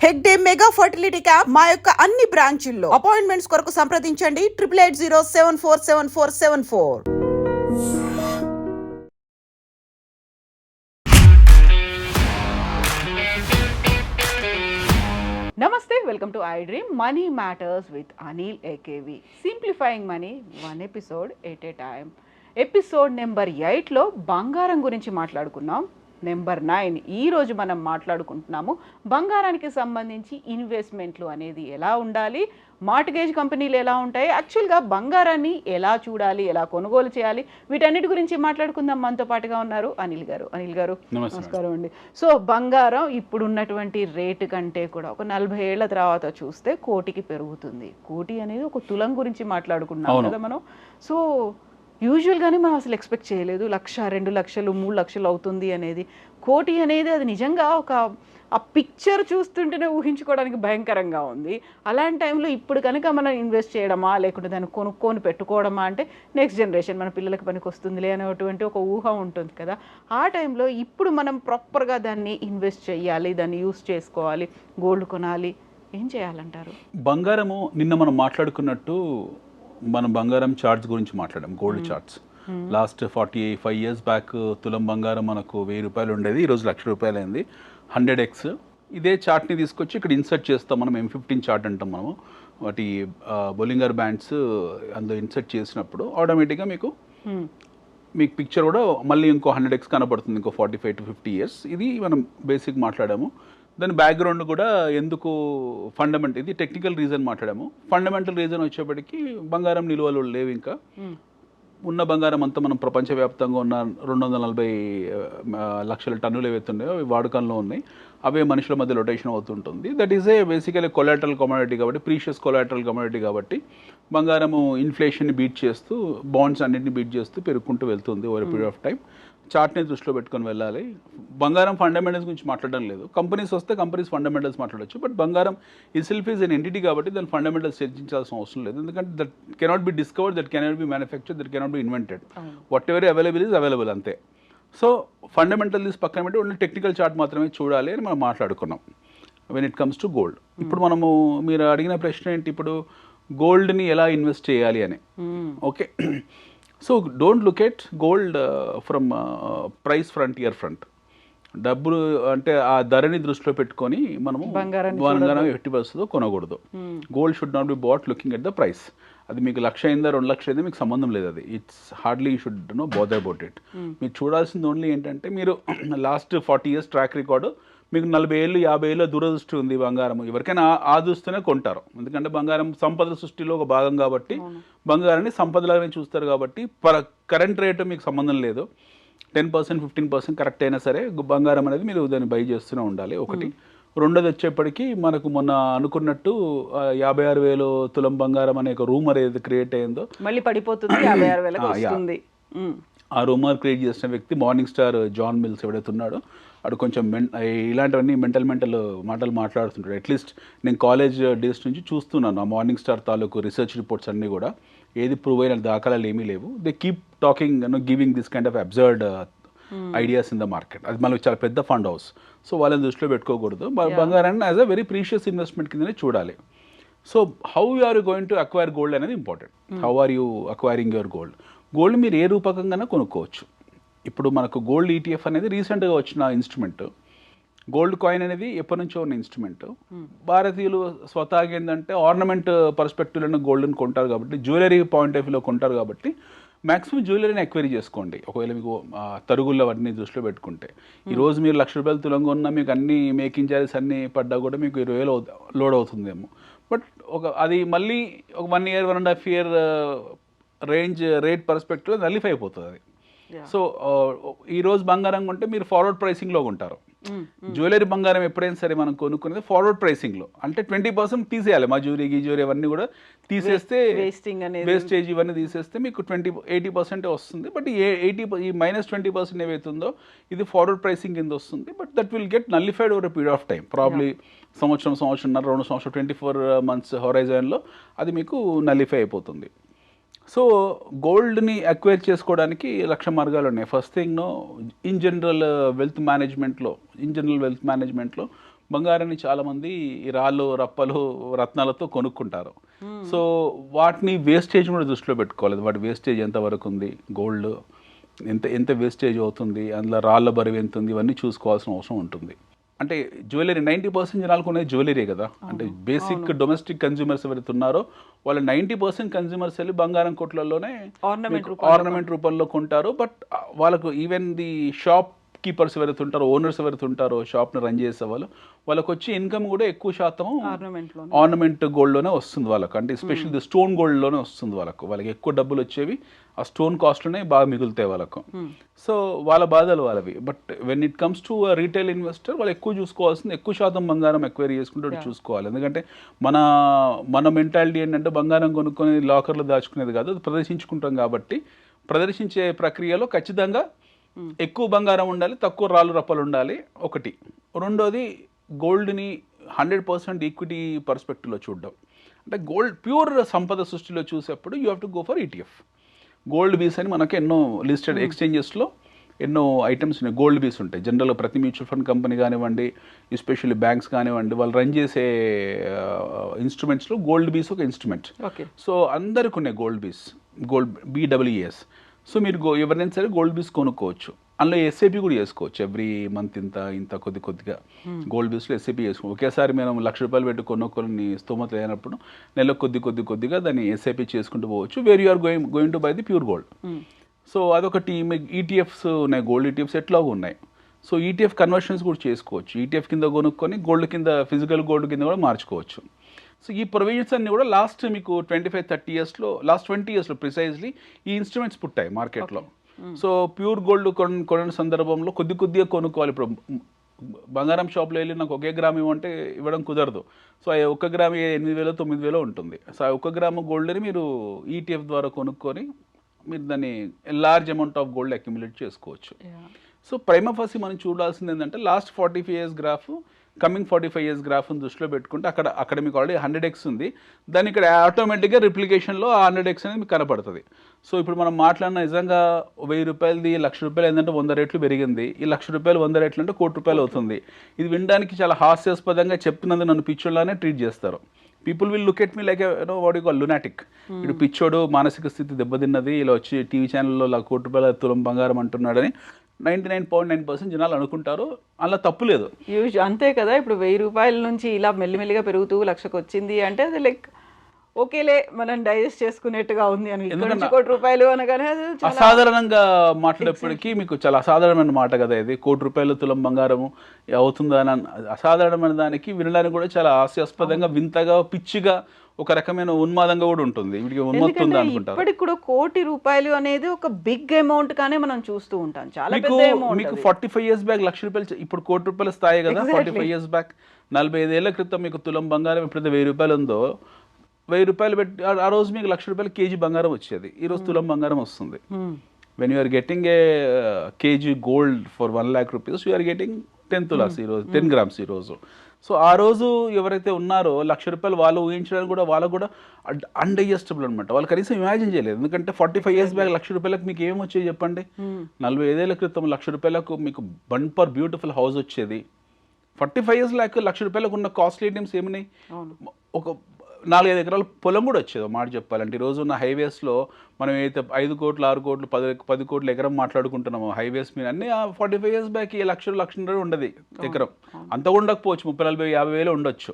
Hegde mega fertility camp మా యొక్క అన్ని బ్రాంచుల్లో అపాయింట్మెంట్స్ కొరకు సంప్రదించండి 8880747474. నమస్తే, welcome to I dream money matters with Anil AKV. Simplifying money, one episode at a time. Episode number 8లో బంగారం గురించి మాట్లాడుకున్నాం. నెంబర్ 9 ఈరోజు మనం మాట్లాడుకుంటున్నాము బంగారానికి సంబంధించి ఇన్వెస్ట్మెంట్లు అనేది ఎలా ఉండాలి, మార్టిగేజ్ కంపెనీలు ఎలా ఉంటాయి, యాక్చువల్గా బంగారాన్ని ఎలా చూడాలి, ఎలా కొనుగోలు చేయాలి, వీటన్నిటి గురించి మాట్లాడుకుందాం. మనతో పాటుగా ఉన్నారు అనిల్ గారు. అనిల్ గారు నమస్కారం అండి. సో బంగారం ఇప్పుడున్నటువంటి రేటు కంటే కూడా ఒక 40 ఏళ్ల తర్వాత చూస్తే కోటికి పెరుగుతుంది. కోటి అనేది ఒక తులం గురించి మాట్లాడుకున్నాం కదా మనం. సో యూజువల్గానే మనం అసలు ఎక్స్పెక్ట్ చేయలేదు 1,00,000, 2,00,000, 3,00,000 అవుతుంది అనేది. కోటి అనేది అది నిజంగా ఒక ఆ పిక్చర్ చూస్తుంటేనే ఊహించుకోవడానికి భయంకరంగా ఉంది. అలాంటి టైంలో ఇప్పుడు కనుక మనం ఇన్వెస్ట్ చేయడమా లేకుంటే దాన్ని కొనుక్కొని పెట్టుకోవడమా అంటే నెక్స్ట్ జనరేషన్ మన పిల్లలకి పనికి వస్తుందిలే అనేటువంటి ఒక ఊహ ఉంటుంది కదా. ఆ టైంలో ఇప్పుడు మనం ప్రాపర్గా దాన్ని ఇన్వెస్ట్ చేయాలి, దాన్ని యూస్ చేసుకోవాలి, గోల్డ్ కొనాలి, ఏం చేయాలంటారు? బంగారము నిన్న మనం మాట్లాడుకున్నట్టు మనం బంగారం చార్ట్స్ గురించి మాట్లాడాం. Gold charts last 45 years back తులం బంగారం మనకు 1,000 రూపాయలు ఉండేది, ఈరోజు 1,00,000 రూపాయలు అయింది. 100x ఇదే చార్ట్ని తీసుకొచ్చి ఇక్కడ ఇన్సర్ట్ చేస్తాం మనం. M15 చార్ట్ అంటాం మనము. వాటి బొలింగర్ బ్యాండ్స్ అందులో ఇన్సర్ట్ చేసినప్పుడు ఆటోమేటిక్గా మీకు పిక్చర్ కూడా మళ్ళీ ఇంకో 100x కనబడుతుంది, ఇంకో 45 to 50 ఇయర్స్. ఇది మనం బేసిక్ మాట్లాడాము. దాని బ్యాక్గ్రౌండ్ కూడా ఎందుకు ఫండమెంటల్, ఇది టెక్నికల్ రీజన్ మాట్లాడాము. ఫండమెంటల్ రీజన్ వచ్చేప్పటికి బంగారం నిల్వలు లేవు. ఇంకా ఉన్న బంగారం అంతా మనం ప్రపంచవ్యాప్తంగా ఉన్న 240 లక్షల టన్నులు ఏవైతున్నాయో అవి వాడకంలో ఉన్నాయి. అవే మనుషుల మధ్య రొటేషన్ అవుతుంటుంది. That is a basically collateral commodity కాబట్టి, ప్రీషియస్ కొలాటరల్ కమోడిటీ కాబట్టి బంగారము ఇన్ఫ్లేషన్ని బీట్ చేస్తూ, బాండ్స్ అన్నింటిని బీట్ చేస్తూ పెరుగుకుంటూ వెళ్తుంది ఓవర్ పీరియడ్ ఆఫ్ టైం. చార్ట్ని దృష్టిలో పెట్టుకొని వెళ్ళాలి. బంగారం ఫండమెంటల్స్ గురించి మాట్లాడడం లేదు. కంపెనీస్ వస్తే కంపెనీస్ ఫండమెంటల్స్ మాట్లాడచ్చు. బట్ బంగారం ఈ సెల్ఫ్ ఈజ్ ఎన్ ఎంటిటీ కాబట్టి దాని ఫండమెంటల్స్ చర్చించాల్సిన అవసరం లేదు. ఎందుకంటే that cannot be discovered, that cannot be manufacture, that cannot be invented. What ever available is available, అంతే. సో ఫండమెంటల్ తీసి పక్కన పెట్టి ఓన్లీ టెక్నికల్ చార్ట్ మాత్రమే చూడాలి అని మనం మాట్లాడుకున్నాం when it comes to gold. ఇప్పుడు మనము మీరు అడిగిన ప్రశ్న ఏంటి, ఇప్పుడు గోల్డ్ని ఎలా ఇన్వెస్ట్ చేయాలి అని. Okay, so don't look at gold from price frontier front. డబ్బులు అంటే ఆ ధరని దృష్టిలో పెట్టుకొని మనము బంగారం ఎట్టి పరిస్థితిలో కొనకూడదు. Gold should not be bought looking at the price. అది మీకు 1,00,000 అయిందా 2,00,000 అయిందా మీకు సంబంధం లేదు. అది it's hardly you should know bother about it. మీరు చూడాల్సింది ఓన్లీ ఏంటంటే మీరు లాస్ట్ 40 ఇయర్స్ ట్రాక్ రికార్డు, మీకు 40 ఏళ్ళు 50 ఏళ్ళ దూరదృష్టి ఉంది బంగారం. ఎవరికైనా ఆ దృష్టినే కొంటారు, ఎందుకంటే బంగారం సంపద సృష్టిలో ఒక భాగం కాబట్టి, బంగారాన్ని సంపదలాగానే చూస్తారు కాబట్టి. కరెంట్ రేటు మీకు సంబంధం లేదు. 10%, 15% కరెక్ట్ అయినా సరే బంగారం అనేది మీరు దాన్ని బై చేస్తూనే ఉండాలి. ఒకటి. రెండోది వచ్చేప్పటికి మనకు మొన్న అనుకున్నట్టు 56,000 తులం బంగారం అనే ఒక రూమర్ ఏదైతే క్రియేట్ అయిందో, మళ్ళీ పడిపోతుంది 56,000కి వస్తుంది. ఆ రూమర్ క్రియేట్ చేసిన వ్యక్తి మార్నింగ్ స్టార్ జాన్ మిల్స్ ఎవడైతే ఉన్నాడో, అటు కొంచెం ఇలాంటివన్నీ మెంటల్ మాటలు మాట్లాడుతుంటాడు. అట్లీస్ట్ నేను కాలేజ్ డేస్ నుంచి చూస్తున్నాను ఆ మార్నింగ్ స్టార్ తాలూకు రీసెర్చ్ రిపోర్ట్స్ అన్నీ కూడా. ఏది ప్రూవ్ అయిన దాఖలాలు ఏమీ లేవు. They keep talking, giving this kind of absurd ideas in the market. అది మనకు చాలా పెద్ద ఫండ్ హౌస్. సో వాళ్ళని దృష్టిలో పెట్టుకోకూడదు. బంగారాన్ని as a very precious investment కిందనే చూడాలి. So how you are going to acquire gold అనేది important. How are you acquiring your gold? Gold మీరు ఏ రూపకంగానే కొనుక్కోవచ్చు. ఇప్పుడు మనకు గోల్డ్ ETF అనేది రీసెంట్గా వచ్చిన ఇన్స్ట్రుమెంట్. గోల్డ్ కాయిన్ అనేది ఎప్పటి నుంచో ఉన్న ఇన్స్ట్రుమెంట్. భారతీయులు స్వతహాగా ఏంటంటే ఆర్నమెంట్ పర్స్పెక్టివ్లో గోల్డ్ని కొంటారు కాబట్టి, జ్యువెలరీ పాయింట్ ఆఫ్ వ్యూలో కొంటారు కాబట్టి మ్యాక్సిమం జ్యువెలరీని ఎక్వైరీ చేసుకోండి. ఒకవేళ మీకు తరుగుల్లో వాటిని దృష్టిలో పెట్టుకుంటే, ఈరోజు మీరు 1,00,000 రూపాయలు తులంగా ఉన్నా మీకు అన్ని మేకింగ్ చార్జెస్ అన్నీ పడ్డా కూడా మీకు 20,000 లోడ్ అవుతుందేమో. బట్ అది మళ్ళీ ఒక 1 year 1.5 year రేంజ్ రేట్ పర్స్పెక్టివ్లో నలిఫై అయిపోతుంది అది. సో ఈరోజు బంగారం కొంటే మీరు ఫార్వర్డ్ ప్రైసింగ్లో కొంటారు. జ్యువెలరీ బంగారం ఎప్పుడైనా సరే మనం కొనుక్కునేది ఫార్వర్డ్ ప్రైసింగ్లో. అంటే 20% తీసేయాలి. మా జ్యువెలరీ అవన్నీ కూడా తీసేస్తే, వేస్టేజ్ ఇవన్నీ తీసేస్తే మీకు 80% వస్తుంది. బట్ ఈ -20% ఏవైతుందో ఇది ఫార్వర్డ్ ప్రైసింగ్ కింద వస్తుంది. But that will get nullified over period of time. Probably సంవత్సరంన్నర 2 సంవత్సరం 24 months హొరైజన్లో అది మీకు నల్లిఫై అయిపోతుంది. సో గోల్డ్ని అక్వైర్ చేసుకోవడానికి 1,00,000 మార్గాలు ఉన్నాయి. First thing in general wealth మేనేజ్మెంట్లో బంగారాన్ని చాలామంది ఈ రాళ్ళు రప్పలు రత్నాలతో కొనుక్కుంటారు. సో వాటిని వేస్టేజ్ కూడా దృష్టిలో పెట్టుకోవాలి. వాటి వేస్టేజ్ ఎంతవరకు ఉంది, గోల్డ్ ఎంత వేస్టేజ్ అవుతుంది, అందులో రాళ్ళ బరువు ఎంత ఉంది, ఇవన్నీ చూసుకోవాల్సిన అవసరం ఉంటుంది. అంటే జ్యువెలరీ 90% జనాలు కొనేది జ్యువెలరీ కదా. అంటే బేసిక్ డొమెస్టిక్ కన్జ్యూమర్స్ ఎవరైతే ఉన్నారో వాళ్ళు 90% కన్జ్యూమర్స్ వెళ్ళి బంగారం కొట్లలోనే ఆర్నమెంట్ రూపంలో కొంటారు. బట్ వాళ్ళకు ఈవెన్ ది షాప్ కీపర్స్ ఎవరైతే ఉంటారో, ఓనర్స్ ఎవరైతే ఉంటారో, షాప్ని రన్ చేసే వాళ్ళకి వచ్చి ఇన్కమ్ కూడా ఎక్కువ శాతం ఆర్నమెంట్ గోల్డ్లోనే వస్తుంది వాళ్ళకు. అంటే ఎస్పెషల్లీ స్టోన్ గోల్డ్లోనే వస్తుంది వాళ్ళకి ఎక్కువ డబ్బులు వచ్చేవి ఆ స్టోన్ కాస్ట్లోనే బాగా మిగులుతాయి వాళ్ళకు. సో వాళ్ళ బాధలు వాళ్ళవి. But when it comes to retail investor వాళ్ళు ఎక్కువ చూసుకోవాల్సింది, ఎక్కువ శాతం బంగారం ఎక్వైరీ చేసుకుంటే చూసుకోవాలి. ఎందుకంటే మన మెంటాలిటీ ఏంటంటే బంగారం కొనుక్కొని లాకర్లో దాచుకునేది కాదు, అది ప్రదర్శించుకుంటాం. కాబట్టి ప్రదర్శించే ప్రక్రియలో ఖచ్చితంగా ఎక్కువ బంగారం ఉండాలి, తక్కువ రాళ్ళు రప్పలు ఉండాలి ఒకటి. రెండోది గోల్డ్ని 100% ఈక్విటీ పర్స్పెక్టివ్లో చూడడం. అంటే గోల్డ్ ప్యూర్ సంపద సృష్టిలో చూసేప్పుడు you have to go for ETF. Gold bees అని మనకు ఎన్నో లిస్టెడ్ ఎక్స్చేంజెస్లో ఎన్నో ఐటమ్స్ ఉన్నాయి. గోల్డ్ బీస్ ఉంటాయి జనరల్గా ప్రతి మ్యూచువల్ ఫండ్ కంపెనీ కానివ్వండి, ఎస్పెషల్లీ బ్యాంక్స్ కానివ్వండి, వాళ్ళు రన్ చేసే ఇన్స్ట్రుమెంట్స్లో గోల్డ్ బీస్ ఒక ఇన్స్ట్రుమెంట్. సో అందరికి ఉన్నాయి గోల్డ్ BEES. సో మీరు ఎవరైనా సరే గోల్డ్ బీస్ కొనుక్కోవచ్చు. అందులో ఎస్ఐపి కూడా చేసుకోవచ్చు. ఎవ్రీ మంత్ ఇంత కొద్దిగా గోల్డ్ బీస్లో ఎస్ఐపి చేసుకోవచ్చు. ఒకేసారి మనం ₹1,00,000 పెట్టి కొనుక్కొని స్తోమత లేనప్పుడు నెలకు కొద్దిగా దాన్ని ఎస్ఐపి చేసుకుంటూ పోవచ్చు. Where you are going to buy the pure gold. So అదొకటి. ఈటీఎఫ్స్ ఉన్నాయి, గోల్డ్ ఈటీఎఫ్స్ ఎట్లాగో ఉన్నాయి. సో ఈటీఎఫ్ కన్వర్షన్స్ కూడా చేసుకోవచ్చు. ఈటీఎఫ్ కింద కొనుక్కొని గోల్డ్ కింద, ఫిజికల్ గోల్డ్ కింద కూడా మార్చుకోవచ్చు. సో ఈ ప్రొవిజన్స్ అన్ని కూడా లాస్ట్ మీకు 25-30 ఇయర్స్లో, లాస్ట్ 20 ఇయర్స్లో ప్రిసైజ్లీ ఈ ఇన్స్ట్రుమెంట్స్ పుట్టాయి మార్కెట్లో. సో ప్యూర్ గోల్డ్ కొనే సందర్భంలో కొద్దిగా కొనుక్కోవాలి. ఇప్పుడు బంగారం షాప్లో వెళ్ళి నాకు 1 గ్రామ్ ఇవ్వంటే ఇవ్వడం కుదరదు. సో ఆ 1 గ్రామ్ 8,000 9,000 ఉంటుంది. సో ఆ 1 గ్రాము గోల్డ్ని మీరు ఈటీఎఫ్ ద్వారా కొనుక్కొని మీరు దాన్ని large amount of gold accumulate చేసుకోవచ్చు. సో ప్రైమా ఫసి మనం చూడాల్సింది ఏంటంటే last 45 years graph, coming 45 years గ్రాఫ్ని దృష్టిలో పెట్టుకుంటే అక్కడ మీకు ఆల్రెడీ 100x ఉంది. దాన్ని ఇక్కడ ఆటోమేటిక్గా రిప్లికేషన్లో ఆ 100x అనేది మీకు కనపడుతుంది. సో ఇప్పుడు మనం మాట్లాడిన నిజంగా ₹1,000ది ₹1,00,000 ఏంటంటే 100 రెట్లు పెరిగింది. ఈ ₹1,00,000 100 రెట్లు అంటే ₹1,00,00,000 అవుతుంది. ఇది వినడానికి చాలా హాస్యాస్పదంగా చెప్తున్నందుకు నన్ను పిచ్చోళ్ళనే ట్రీట్ చేస్తారు. People will look at me like what you call lunatic. ఇటు పిచ్చోడు, మానసిక స్థితి దెబ్బతిన్నది, ఇలా వచ్చి టీవీ ఛానల్లో ₹1,00,00,000 తులం బంగారం అంటున్నాడని 99.9% జనాలు అనుకుంటారు. అలా తప్పు లేదు. అంతే కదా. ఇప్పుడు ₹1,000 నుంచి ఇలా మెల్లిమెల్లిగా పెరుగుతూ 1,00,000కి వచ్చింది అంటే అది లైక్ ఓకేలే, మనం డైజెస్ట్ చేసుకునేట్టుగా ఉంది అని. ₹1,00,00,000 అనగానే అసాధారణంగా మాట్లాడేప్పటికీ మీకు చాలా అసాధారణమైన మాట కదా ఇది. ₹1,00,00,000 తులం బంగారము అవుతుందా అని అసాధారణమైన దానికి వినడానికి కూడా చాలా హాస్యాస్పదంగా, వింతగా, పిచ్చిగా, ఒక రకమైన ఉన్మాదంగా కూడా ఉంటుంది. వీటికి ఉన్మత్తుందా అనుకుంటారు. ఇప్పటికి కూడా ₹1,00,00,000 అనేది ఒక బిగ్ అమౌంట్ గానే మనం చూస్తూ ఉంటాం. చాలా పెద్ద అమౌంట్. మీకు 45 ఇయర్స్ బ్యాక్ ₹1,00,000 ఇప్పుడు ₹1,00,00,000 స్థాయి కదా. 45 ఇయర్స్ బ్యాక్ 45 ఏళ్ల క్రితం మీకు తులం బంగారం ఎప్పుడైతే ₹1,000 ఉందో, ₹1,000 పెట్టి ఆ రోజు మీకు ₹1,00,000 కేజీ బంగారం వచ్చేది. ఈ రోజు తులం బంగారం వస్తుంది. When you are getting a KG gold for ₹1,00,000 you are getting 10 tolas ఈరోజు, 10 గ్రామ్స్ ఈరోజు. సో ఆ రోజు ఎవరైతే ఉన్నారో ₹1,00,000 వాళ్ళు ఊహించడానికి కూడా వాళ్ళకు కూడా అన్డైజెస్టబుల్ అనమాట. వాళ్ళు కనీసం ఇమాజిన్ చేయలేదు. ఎందుకంటే 45 ఇయర్స్ బ్యాక్ ₹1,00,000 మీకు ఏమి వచ్చేది చెప్పండి. 45 ఏళ్ల క్రితం ₹1,00,000 మీకు బంపర్ బ్యూటిఫుల్ హౌస్ వచ్చేది. 45 ఇయర్స్ ₹1,00,000 ఉన్న కాస్ట్లీ ఐటమ్స్ ఏమున్నాయి? ఒక 4-5 ఎకరాల పొలం కూడా వచ్చేది మాట చెప్పాలంటే. ఈ రోజు ఉన్న హైవేస్లో మనం ఏదైతే 5 కోట్లు 6 కోట్లు 10 కోట్ల ఎకరం మాట్లాడుకుంటున్నాము హైవేస్ మీద, అన్నీ 45 ఇయర్స్ బ్యాక్ ₹1,00,000 ఉండదు ఎకరం. అంత ఉండకపోవచ్చు, 30-40-50 ఉండొచ్చు.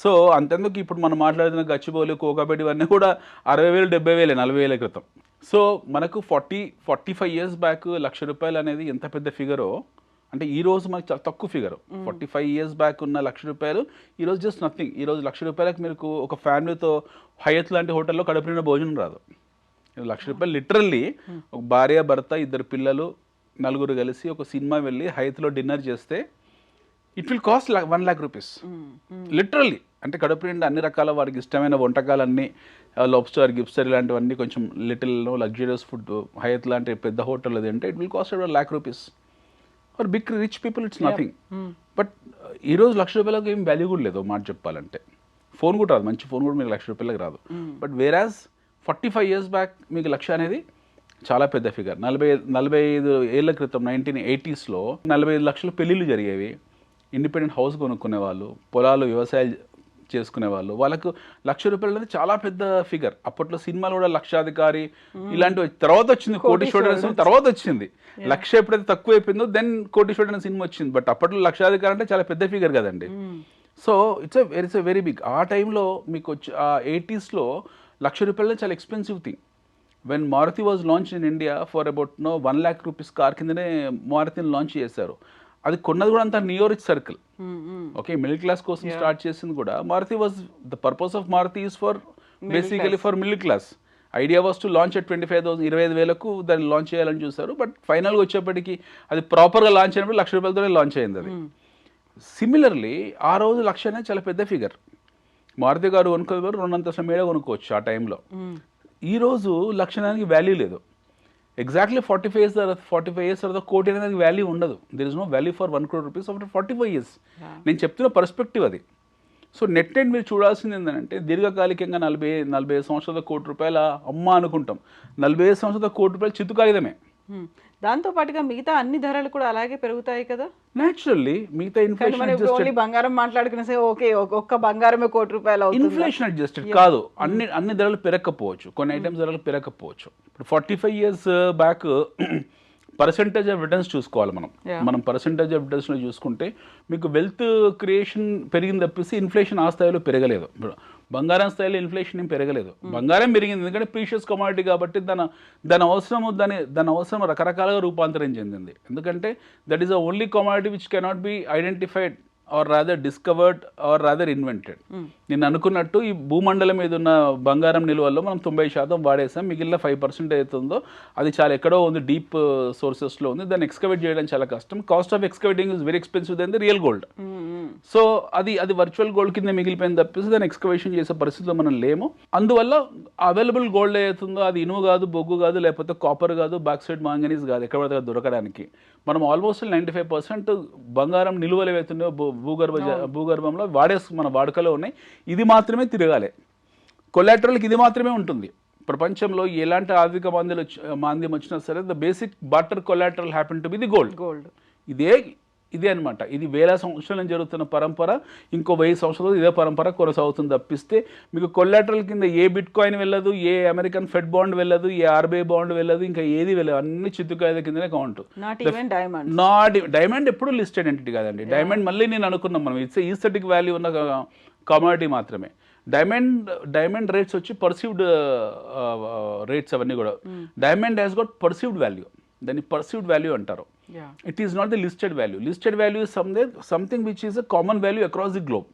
సో అంతెందుకు ఇప్పుడు మనం మాట్లాడుతున్న గచ్చిబౌలి, కోకాపేట ఇవన్నీ కూడా 60,000 70,000 40,000 క్రితం. సో మనకు 45 ఇయర్స్ బ్యాక్ ₹1,00,000 అనేది ఎంత పెద్ద ఫిగరో, అంటే ఈ రోజు మనకు చాలా తక్కువ ఫిగర్. 45 ఇయర్స్ బ్యాక్ ఉన్న ₹1,00,000 ఈరోజు జస్ట్ నథింగ్. ఈరోజు ₹1,00,000 మీకు ఒక ఫ్యామిలీతో హయత్ లాంటి హోటల్లో కడుపు నిండా భోజనం రాదు. ₹1,00,000 లిటరల్లీ ఒక భార్య, భర్త, 2 పిల్లలు, 4 కలిసి ఒక సినిమా వెళ్ళి హయత్లో డిన్నర్ చేస్తే ఇట్ విల్ కాస్ట్ ₹1,00,000 లిటరల్లీ. అంటే కడుపు నిండా అన్ని రకాల వారికి ఇష్టమైన వంటకాలన్నీ, లాబ్స్టర్, గిబ్స్టర్ ఇలాంటివన్నీ, కొంచెం లిటిల్ లగ్జరియస్ ఫుడ్ హయత్ లాంటి పెద్ద హోటల్ తింటే it will cost ₹1,00,000. For big rich people it's nothing. But ఈరోజు ₹1,00,000 ఏం వాల్యూ కూడా లేదు మాట చెప్పాలంటే. ఫోన్ కూడా రాదు, మంచి ఫోన్ కూడా మీకు ₹1,00,000 రాదు. బట్ వేరాజ్ 45 ఇయర్స్ బ్యాక్ మీకు 1,00,000 అనేది చాలా పెద్ద ఫిగర్. 45 ఏళ్ల క్రితం 1980s 45 లక్షల పెళ్ళిళ్ళు జరిగేవి. ఇండిపెండెంట్ హౌస్ కొనుక్కునే వాళ్ళు, పొలాలు వ్యవసాయాలు చేసుకునే వాళ్ళు, వాళ్ళకు ₹1,00,000 అనేది చాలా పెద్ద ఫిగర్. అప్పట్లో సినిమాలు కూడా లక్షాధికారి ఇలాంటివి తర్వాత వచ్చింది, కోటీశ్వరుడు తర్వాత వచ్చింది. లక్ష ఎప్పుడైతే తక్కువ అయిపోయిందో దెన్ కోటీశ్వరుడు అనే సినిమా వచ్చింది. బట్ అప్పట్లో లక్షాధికారి అంటే చాలా పెద్ద ఫిగర్ కదండి. So it's a very big. ఆ టైంలో మీకు వచ్చి ఆ 80s ₹1,00,000 చాలా expensive thing. When Maruti was launch in India for about ₹1 lakh car కిందనే మారుతిని లాంచ్ చేశారు. అది కొన్నది కూడా అంత neo rich circle. Okay, middle class కోసం స్టార్ట్ చేసింది కూడా Maruti was the purpose of Maruti is for basically for middle class. Idea was to launch at 25,000 దాన్ని లాంచ్ చేయాలని చూసారు. బట్ ఫైనల్గా వచ్చేప్పటికి అది ప్రాపర్గా లాంచ్ అయినప్పుడు ₹1,00,000తోనే లాంచ్ అయింది అది. సిమిలర్లీ ఆ రోజు 1,00,000 అనేది చాలా పెద్ద ఫిగర్. మారుతి గారు కొనుక్కోవాలి 2 అంతస్తుల మేడ కొనుక్కోవచ్చు ఆ టైంలో. ఈరోజు 1,00,000 వాల్యూ లేదు. ఎగ్జాక్ట్లీ 45 years తర్వాత కోటి అనేది వాల్యూ ఉండదు. There is no value for ₹1 crore after 45 years. నేను చెప్తున్న పర్స్పెక్టివ్ అది. సో నెట్ మీరు చూడాల్సింది ఏంటంటే దీర్ఘకాలికంగా 45 సంవత్సరాల ₹1,00,000 అమ్మ అనుకుంటాం. 45 సంవత్సరాల ₹1,00,000 చిత్తు కాగితమే. దాంతో పాటుగా మిగతా అన్ని ధరలు కూడా అలాగే పెరుగుతాయి కదా. న్యాచురల్లీ మిగతా ఇన్ఫ్లేషన్ బంగారం మాట్లాడుకునే సే ఓకే, ఒక్క బంగారమే ₹1,00,000 ఇన్ఫ్లేషన్ అడ్జస్టెడ్ కాదు. అన్ని ధరలు పెరగకపోవచ్చు, కొన్ని ఐటమ్స్ ధరలు పెరగకపోవచ్చు. ఇప్పుడు 45 years back percentage of returns చూసుకోవాలి మనం పర్సెంటేజ్ ఆఫ్ రిటర్న్స్లో చూసుకుంటే మీకు వెల్త్ క్రియేషన్ పెరిగింది తప్పిస్తే ఇన్ఫ్లేషన్ ఆ స్థాయిలో పెరగలేదు. బంగారం స్థాయిలో ఇన్ఫ్లేషన్ ఏం పెరగలేదు. బంగారం పెరిగింది ఎందుకంటే ప్రీషియస్ కమోడిటీ కాబట్టి దాని అవసరం రకరకాలుగా రూపాంతరం చెందింది. ఎందుకంటే that is the only commodity which cannot be identified or rather discovered or rather invented. నేను అనుకున్నట్టు ఈ భూమండలం మీద ఉన్న బంగారం నిల్వల్లో మనం 90% వాడేసాం. మిగిలిన 5% అవుతుందో అది చాలా ఎక్కడో ఉంది, డీప్ సోర్సెస్లో ఉంది. దాన్ని ఎక్స్కవేట్ చేయడం చాలా కష్టం. Cost of excavating is very expensive than the real gold. So అది వర్చువల్ గోల్డ్ కింద మిగిలిపోయింది తప్పిస్తే దాన్ని ఎక్స్కవేషన్ చేసే పరిస్థితిలో మనం లేము. అందువల్ల అవైలబుల్ గోల్డ్ ఏదైతుందో అది ఇనుము కాదు, బొగ్గు కాదు, లేకపోతే కాపర్ కాదు, బాక్సైట్ మాంగనీస్ కాదు, ఎక్కడ పడితే దొరకడానికి మనం ఆల్మోస్ట్ 95% బంగారం నిలువలు ఏవైతున్నాయో భూగర్భంలో మన వాడుకలో ఉన్నాయి. ఇది మాత్రమే తిరగాలి. కొలాటరల్కి ఇది మాత్రమే ఉంటుంది. ప్రపంచంలో ఎలాంటి ఆర్థిక మాంద్యం వచ్చినా సరే the basic barter collateral happen to be the gold. ఇదే అనమాట. ఇది వేల సంవత్సరాల నుంచి జరుగుతున్న పరంపర. ఇంకో 1000 సంవత్సరాలు ఇదే పరంపర కొనసాగుతుంది తప్పిస్తే మీకు కొలాటరల్ కింద ఏ బిట్ కాయిన్ వెళ్ళదు, ఏ అమెరికన్ ఫెడ్ బాండ్ వెళ్ళదు, ఏ ఆర్బీఐ బాండ్ వెళ్ళదు, ఇంకా ఏది వెళ్ళదు. అన్ని చిత్తుకాయల కిందనే కౌంట్. డైమండ్ ఎప్పుడు లిస్టెడ్ ఎంటిటీ కాదండి. డైమండ్ మళ్ళీ నేను అనుకున్నాం మనం ఇట్స్ ఈస్థెటిక్ వాల్యూ ఉన్న కమోడిటీ మాత్రమే. డైమండ్ రేట్స్ వచ్చి పర్సీవ్డ్ రేట్స్ అవన్నీ కూడా. Diamond has gut perceived value. దాన్ని పర్సీవ్డ్ వాల్యూ అంటారు. It is not the listed value. Listed value is something which is a common value across the globe.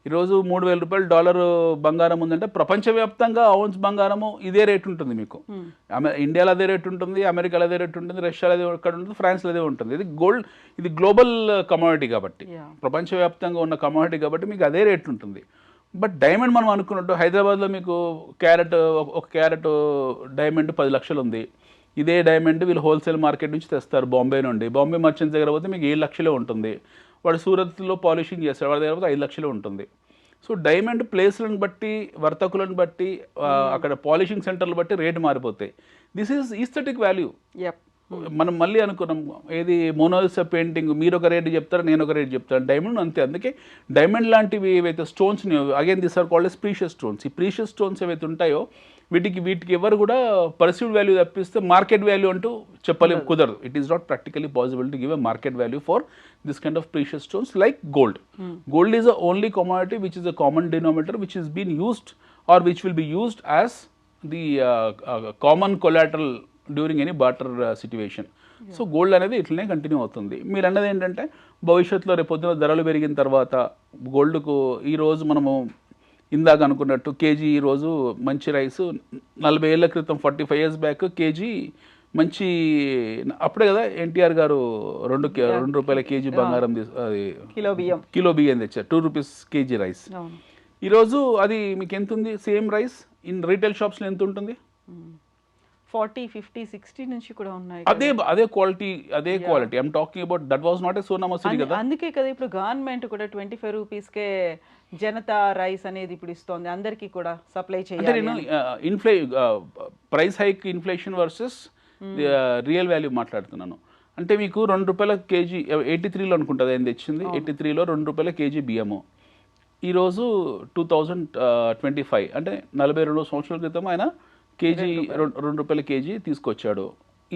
ఈరోజు $3,000 dollar బంగారం ఉందంటే ప్రపంచవ్యాప్తంగా ఔన్స్ బంగారము ఇదే రేట్ ఉంటుంది మీకు. ఇండియాలో అదే రేట్ ఉంటుంది, అమెరికాలో అదే రేట్ ఉంటుంది, రష్యాలో అదే ఎక్కడ ఉంటుంది, ఫ్రాన్స్లో అదే ఉంటుంది. ఇది గ్లోబల్ కమోడిటీ కాబట్టి, ప్రపంచవ్యాప్తంగా ఉన్న కమోడిటీ కాబట్టి మీకు అదే రేట్ ఉంటుంది. బట్ డైమండ్ మనం అనుకున్నట్టు హైదరాబాద్లో మీకు ఒక క్యారెట్ డైమండ్ 10 లక్షలు ఉంది. ఇదే డైమండ్ వీళ్ళు హోల్సేల్ మార్కెట్ నుంచి తెస్తారు బాంబే నుండి. బాంబే మర్చెంట్స్ దగ్గర పోతే మీకు 7 లక్షలే ఉంటుంది. వాడు సూరత్లో పాలిషింగ్ చేస్తాడు, వాడి దగ్గర పోతే 5 లక్షలే ఉంటుంది. సో డైమండ్ ప్లేస్లను బట్టి, వర్తకులను బట్టి, అక్కడ పాలిషింగ్ సెంటర్లు బట్టి రేటు మారిపోతాయి. This is aesthetic value. మనం మళ్ళీ అనుకున్నాం ఏది మోనాలిసా పెయింటింగ్ మీరు ఒక రేటు చెప్తారు, నేను ఒక రేటు చెప్తాను. డైమండ్ అంతే. అందుకే డైమండ్ లాంటివి ఏవైతే stones again this are called as precious stones. ఈ ప్రీషియస్ స్టోన్స్ ఏవైతే ఉంటాయో వీటికి ఎవరు కూడా పర్సీవ్డ్ వాల్యూ తప్పిస్తే మార్కెట్ వాల్యూ అంటూ చెప్పలేము, కుదరదు. It is not practically possible to give a market value for this kind of precious stones like gold. Gold is the only commodity which is a common denominator which is been used or which will be used as the common collateral during any barter situation. So gold అనేది ఇట్లనే continue అవుతుంది. మీరు అన్నది ఏంటంటే భవిష్యత్తులో రేపొద్దున ధరలు పెరిగిన తర్వాత గోల్డ్కు ఈరోజు మనము ఇందాక అనుకున్నట్టు కేజీ ఈరోజు మంచి రైస్ 40 ఏళ్ల క్రితం 45 years బ్యాక్ కేజీ మంచి అప్పుడే కదా ఎన్టీఆర్ గారు ₹2 కేజీ బంగారం కిలో బియ్యం తెచ్చారు. ₹2 కేజీ రైస్. ఈరోజు అది మీకు ఎంత ఉంది? సేమ్ రైస్ ఇన్ రీటైల్ షాప్స్లో ఎంత ఉంటుంది? 40, 50, 60 నుంచి కూడా ఉన్నాయి. అదే quality. I'm talking about that was not a Sona Masoori కదా. అందుకే కదా ఇప్పుడు గవర్నమెంట్ కూడా ₹25కే జనతా రైస్ అనేది ఇప్పుడు ఇస్తోంది, అందరికీ కూడా సప్లై చేయాలి. Price hike inflation versus real value మాట్లాడుతున్నాను. అంటే మీకు ₹2 కేజీ 83లో అనుకుంటుంది ఆయన తెచ్చింది. 83లో ₹2 కేజీ బియ్యము. ఈరోజు 2025 అంటే 42 సంవత్సరాల క్రితం ఆయన కేజీ ₹2 కేజీ తీసుకొచ్చాడు.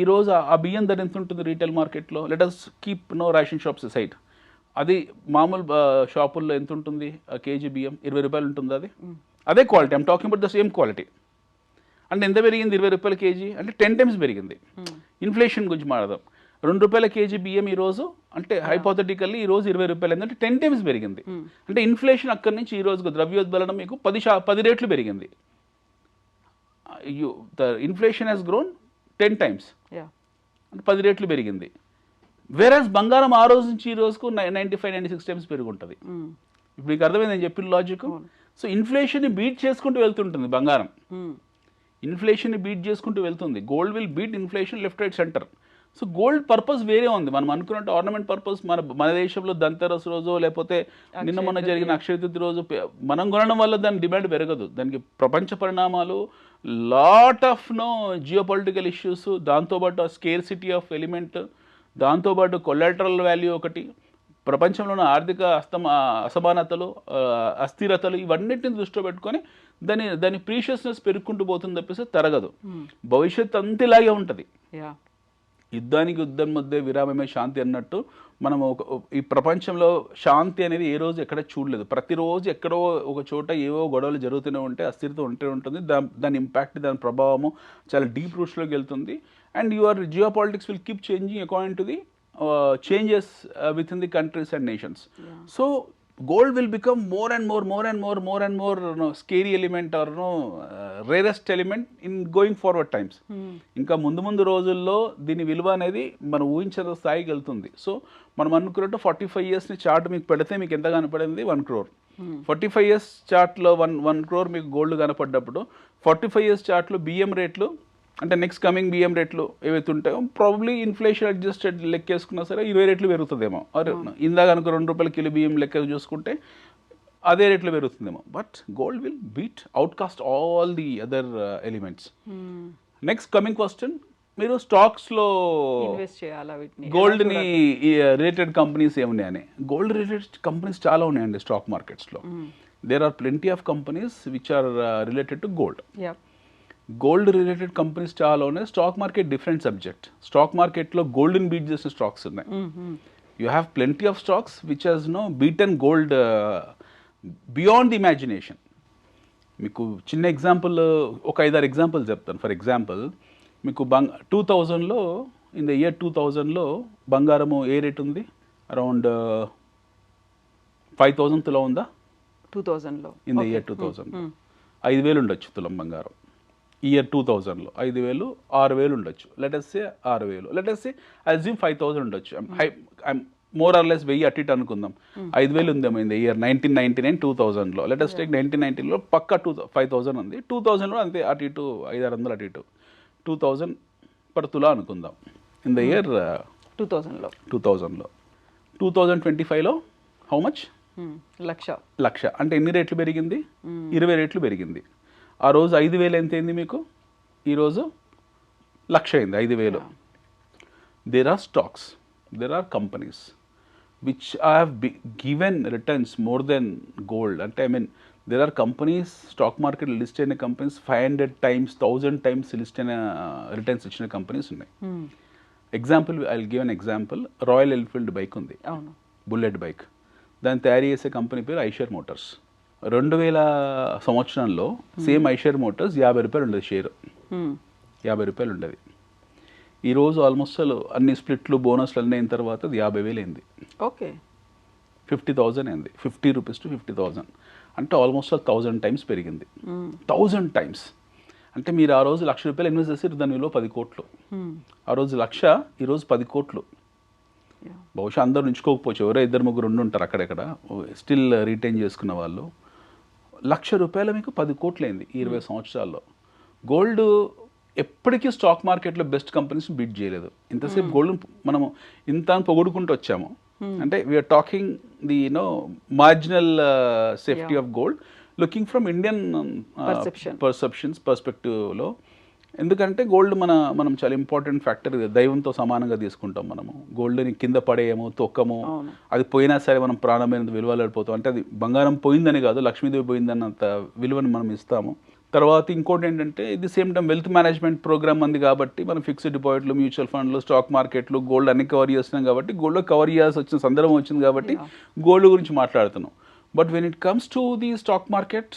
ఈరోజు ఆ బియ్యం ధర ఎంత ఉంటుంది రీటైల్ మార్కెట్లో? Let us keep no ration shops side. అది మామూలు షాపుల్లో ఎంత ఉంటుంది కేజీ బియ్యం? ₹20 ఉంటుంది. అది అదే quality, I'm talking about the same quality. అంటే ఎంత పెరిగింది? ₹20 కేజీ అంటే 10 times పెరిగింది. ఇన్ఫ్లేషన్ గురించి మాట్లాడదాం. ₹2 కేజీ బియ్యం ఈరోజు అంటే హైపోథెటికల్లీ ఈరోజు ₹20 అంటే 10 times పెరిగింది. అంటే ఇన్ఫ్లేషన్ అక్కడి నుంచి ఈ రోజుకు ద్రవ్యోద్బలనం మీకు 10 రెట్లు పెరిగింది. The inflation has grown 10 times, అంటే 10 రెట్లు పెరిగింది. వేరేస్ బంగారం ఆ రోజు నుంచి ఈ రోజుకు 95-96 times పెరిగి ఉంటుంది. ఇప్పుడు మీకు అర్థమైంది నేను చెప్పిన లాజిక్. సో ఇన్ఫ్లేషన్ని బీట్ చేసుకుంటూ వెళ్తుంటుంది బంగారం. ఇన్ఫ్లేషన్ని బీట్ చేసుకుంటూ వెళ్తుంది. Gold will beat inflation left right centre. So gold purpose వేరే ఉంది. మనం అనుకున్నట్టు ఆర్నమెంట్ పర్పస్ మన దేశంలో దంతెరస్ రోజు లేకపోతే నిన్న మొన్న జరిగిన అక్షయ తృతీయ రోజు మనం కొనడం వల్ల దాని డిమాండ్ పెరగదు. దానికి ప్రపంచ పరిణామాలు, lot of geo political issues, దాంతోపాటు స్కేర్సిటీ ఆఫ్ ఎలిమెంట్, దాంతోపాటు కొలాటరల్ వాల్యూ ఒకటి, ప్రపంచంలోని ఆర్థిక అసమానతలు, అస్థిరతలు, ఇవన్నిటిని దృష్టిలో పెట్టుకొని దాని ప్రీషియస్నెస్ పెరుగుకుంటూ పోతుంది తప్పిస్తే తరగదు. భవిష్యత్తు అంత ఇలాగే ఉంటుంది. యుద్ధానికి యుద్ధం మధ్య విరామమే శాంతి అన్నట్టు మనము ఈ ప్రపంచంలో శాంతి అనేది ఏ రోజు ఎక్కడ చూడలేదు. ప్రతిరోజు ఎక్కడో ఒక చోట ఏవో గొడవలు జరుగుతూనే ఉంటాయి, అస్థిరత ఉంటూ ఉంటుంది. దాని ఇంపాక్ట్, దాని ప్రభావము చాలా డీప్ రూట్స్లోకి వెళ్తుంది. And your geo politics will keep changing according to the changes within the countries and nations. So gold will become more and more scary element or rarest element in going forward times. ఇంకా ముందు రోజుల్లో దీని విలువ అనేది మనం ఊహించిన స్థాయికి వెళ్తుంది. సో మనం అనుకున్నట్టు 45 years చార్ట్ మీకు పెడితే మీకు ఎంత కనపడింది? 1 crore. 45 years చార్ట్లో 1 crore మీకు గోల్డ్ కనపడ్డప్పుడు 45 years చార్ట్లో బియ్యం రేట్లు అంటే నెక్స్ట్ కమింగ్ బియ్యం రేట్లు ఏవైతే ఉంటాయో ప్రాబ్లీ ఇన్ఫ్లేషన్ అడ్జస్టెడ్ లెక్కేసుకున్నా సరే 20 రెట్లు పెరుగుతుందేమో. ఇందాక అనుకో ₹2 కిలో బియ్యం లెక్క చూసుకుంటే అదే రేట్లు పెరుగుతుందేమో. But gold will beat outcast all the other elements. Next coming question, మీరు స్టాక్స్లో గోల్డ్ని రిలేటెడ్ కంపెనీస్ ఏమున్నాయని. గోల్డ్ రిలేటెడ్ కంపెనీస్ చాలా ఉన్నాయండి స్టాక్ మార్కెట్స్లో. There are plenty of companies which are related to gold. Gold related companies చాలా ఉన్నాయి. Stock market different subject. Stock మార్కెట్లో గోల్డ్ని బీట్ చేసిన స్టాక్స్ ఉన్నాయి. You have plenty of stocks which has beaten gold beyond the imagination. మీకు చిన్న example ఒక 5-6 example చెప్తాను. ఫర్ ఎగ్జాంపుల్ మీకు 2000లో ఇన్ ద ఇయర్ 2000లో బంగారము ఏ రేట్ ఉంది? అరౌండ్ 5,000 తులం ఉందా? 2000లో ఇన్ ద ఇయర్ 2000 5,000 ఉండొచ్చు తులం బంగారం. ఇయర్ 2000లో 5,000, 6,000 ఉండొచ్చు. Let us say 6,000, let us say assume 5,000 ఉండొచ్చు. మోర్ ఆర్ లెస్ 1000 అటు ఇటు అనుకుందాం. 5,000 ఉందేమో ఇన్ ద ఇయర్ 1999, 2000లో. లెటస్ టేక్ 1990లో పక్కా 5,000 ఉంది. 2000లో అంతే అటు ఇటు 500-600 అటు ఇటు 2,000 పర్ తులా అనుకుందాం ఇన్ ద ఇయర్ 2000లో. 2025లో హౌ మచ్? లక్ష. అంటే ఎన్ని రేట్లు పెరిగింది? 20 రెట్లు పెరిగింది. ఆ రోజు 5,000 ఎంత అయింది మీకు? ఈరోజు 1,00,000 అయింది. 5,000. There are stocks, there are companies which have given returns more than gold. అంటే I mean there are companies stock market list అయిన కంపెనీస్ 500 times, 1000 times లిస్ట్ అయిన రిటర్న్స్ ఇచ్చిన కంపెనీస్ ఉన్నాయి. Example I will give an example. Royal Enfield bike ఉంది, bullet bike. దాన్ని తయారు చేసే company పేరు ఐషర్ మోటార్స్. 2000 సంవత్సరంలో సేమ్ ఐషర్ మోటార్స్ ₹50 ఉండేది షేర్. ₹50 ఉండేది. ఈరోజు ఆల్మోస్ట్ అన్ని స్ప్లిట్లు బోనస్లు అన్నీ అయిన తర్వాత అది 50,000 అయింది. 50,000 అయింది. 50 రూపీస్ టు 50,000 అంటే ఆల్మోస్ట్ 1,000 times పెరిగింది. 1,000 times అంటే మీరు ఆ రోజు ₹1,00,000 ఇన్వెస్ట్ చేసి దాని విలువ 10 కోట్లు. ఆ రోజు 1,00,000, ఈరోజు 10 కోట్లు. బహుశా అందరూ ఉంచుకోకపోవచ్చు, ఎవరో 2-3 ఉంటారు అక్కడెక్కడ స్టిల్ రీటైన్ చేసుకున్న వాళ్ళు. ₹1,00,000 మీకు 10 కోట్లు అయింది ఈ 20 సంవత్సరాల్లో. గోల్డ్ ఎప్పటికీ స్టాక్ మార్కెట్లో బెస్ట్ కంపెనీస్ బీట్ చేయలేదు. ఇంతసేపు గోల్డ్ మనము ఇంత పొగుడుకుంటూ వచ్చాము. అంటే we're talking the marginal safety of gold looking from Indian perceptions పర్స్పెక్టివ్లో. ఎందుకంటే గోల్డ్ మనం చాలా ఇంపార్టెంట్ ఫ్యాక్టర్, దైవంతో సమానంగా తీసుకుంటాం మనము. గోల్డ్ని కింద పడేయము, తొక్కము, అది పోయినా సరే మనం ప్రాణమైన విలువలేడిపోతాం. అంటే అది బంగారం పోయిందని కాదు, లక్ష్మీదేవి పోయిందన్నంత విలువని మనం ఇస్తాము. తర్వాత ఇంకోటి ఏంటంటే ఇది same time wealth management programme ఉంది కాబట్టి మనం ఫిక్స్డ్ డిపాజిట్లు, మ్యూచువల్ ఫండ్లు, స్టాక్ మార్కెట్లు, గోల్డ్ అన్ని కవర్ చేస్తున్నాం కాబట్టి, గోల్డ్లో కవర్ చేయాల్సి వచ్చిన సందర్భం వచ్చింది కాబట్టి గోల్డ్ గురించి మాట్లాడుతున్నాం. But when it comes to the stock market,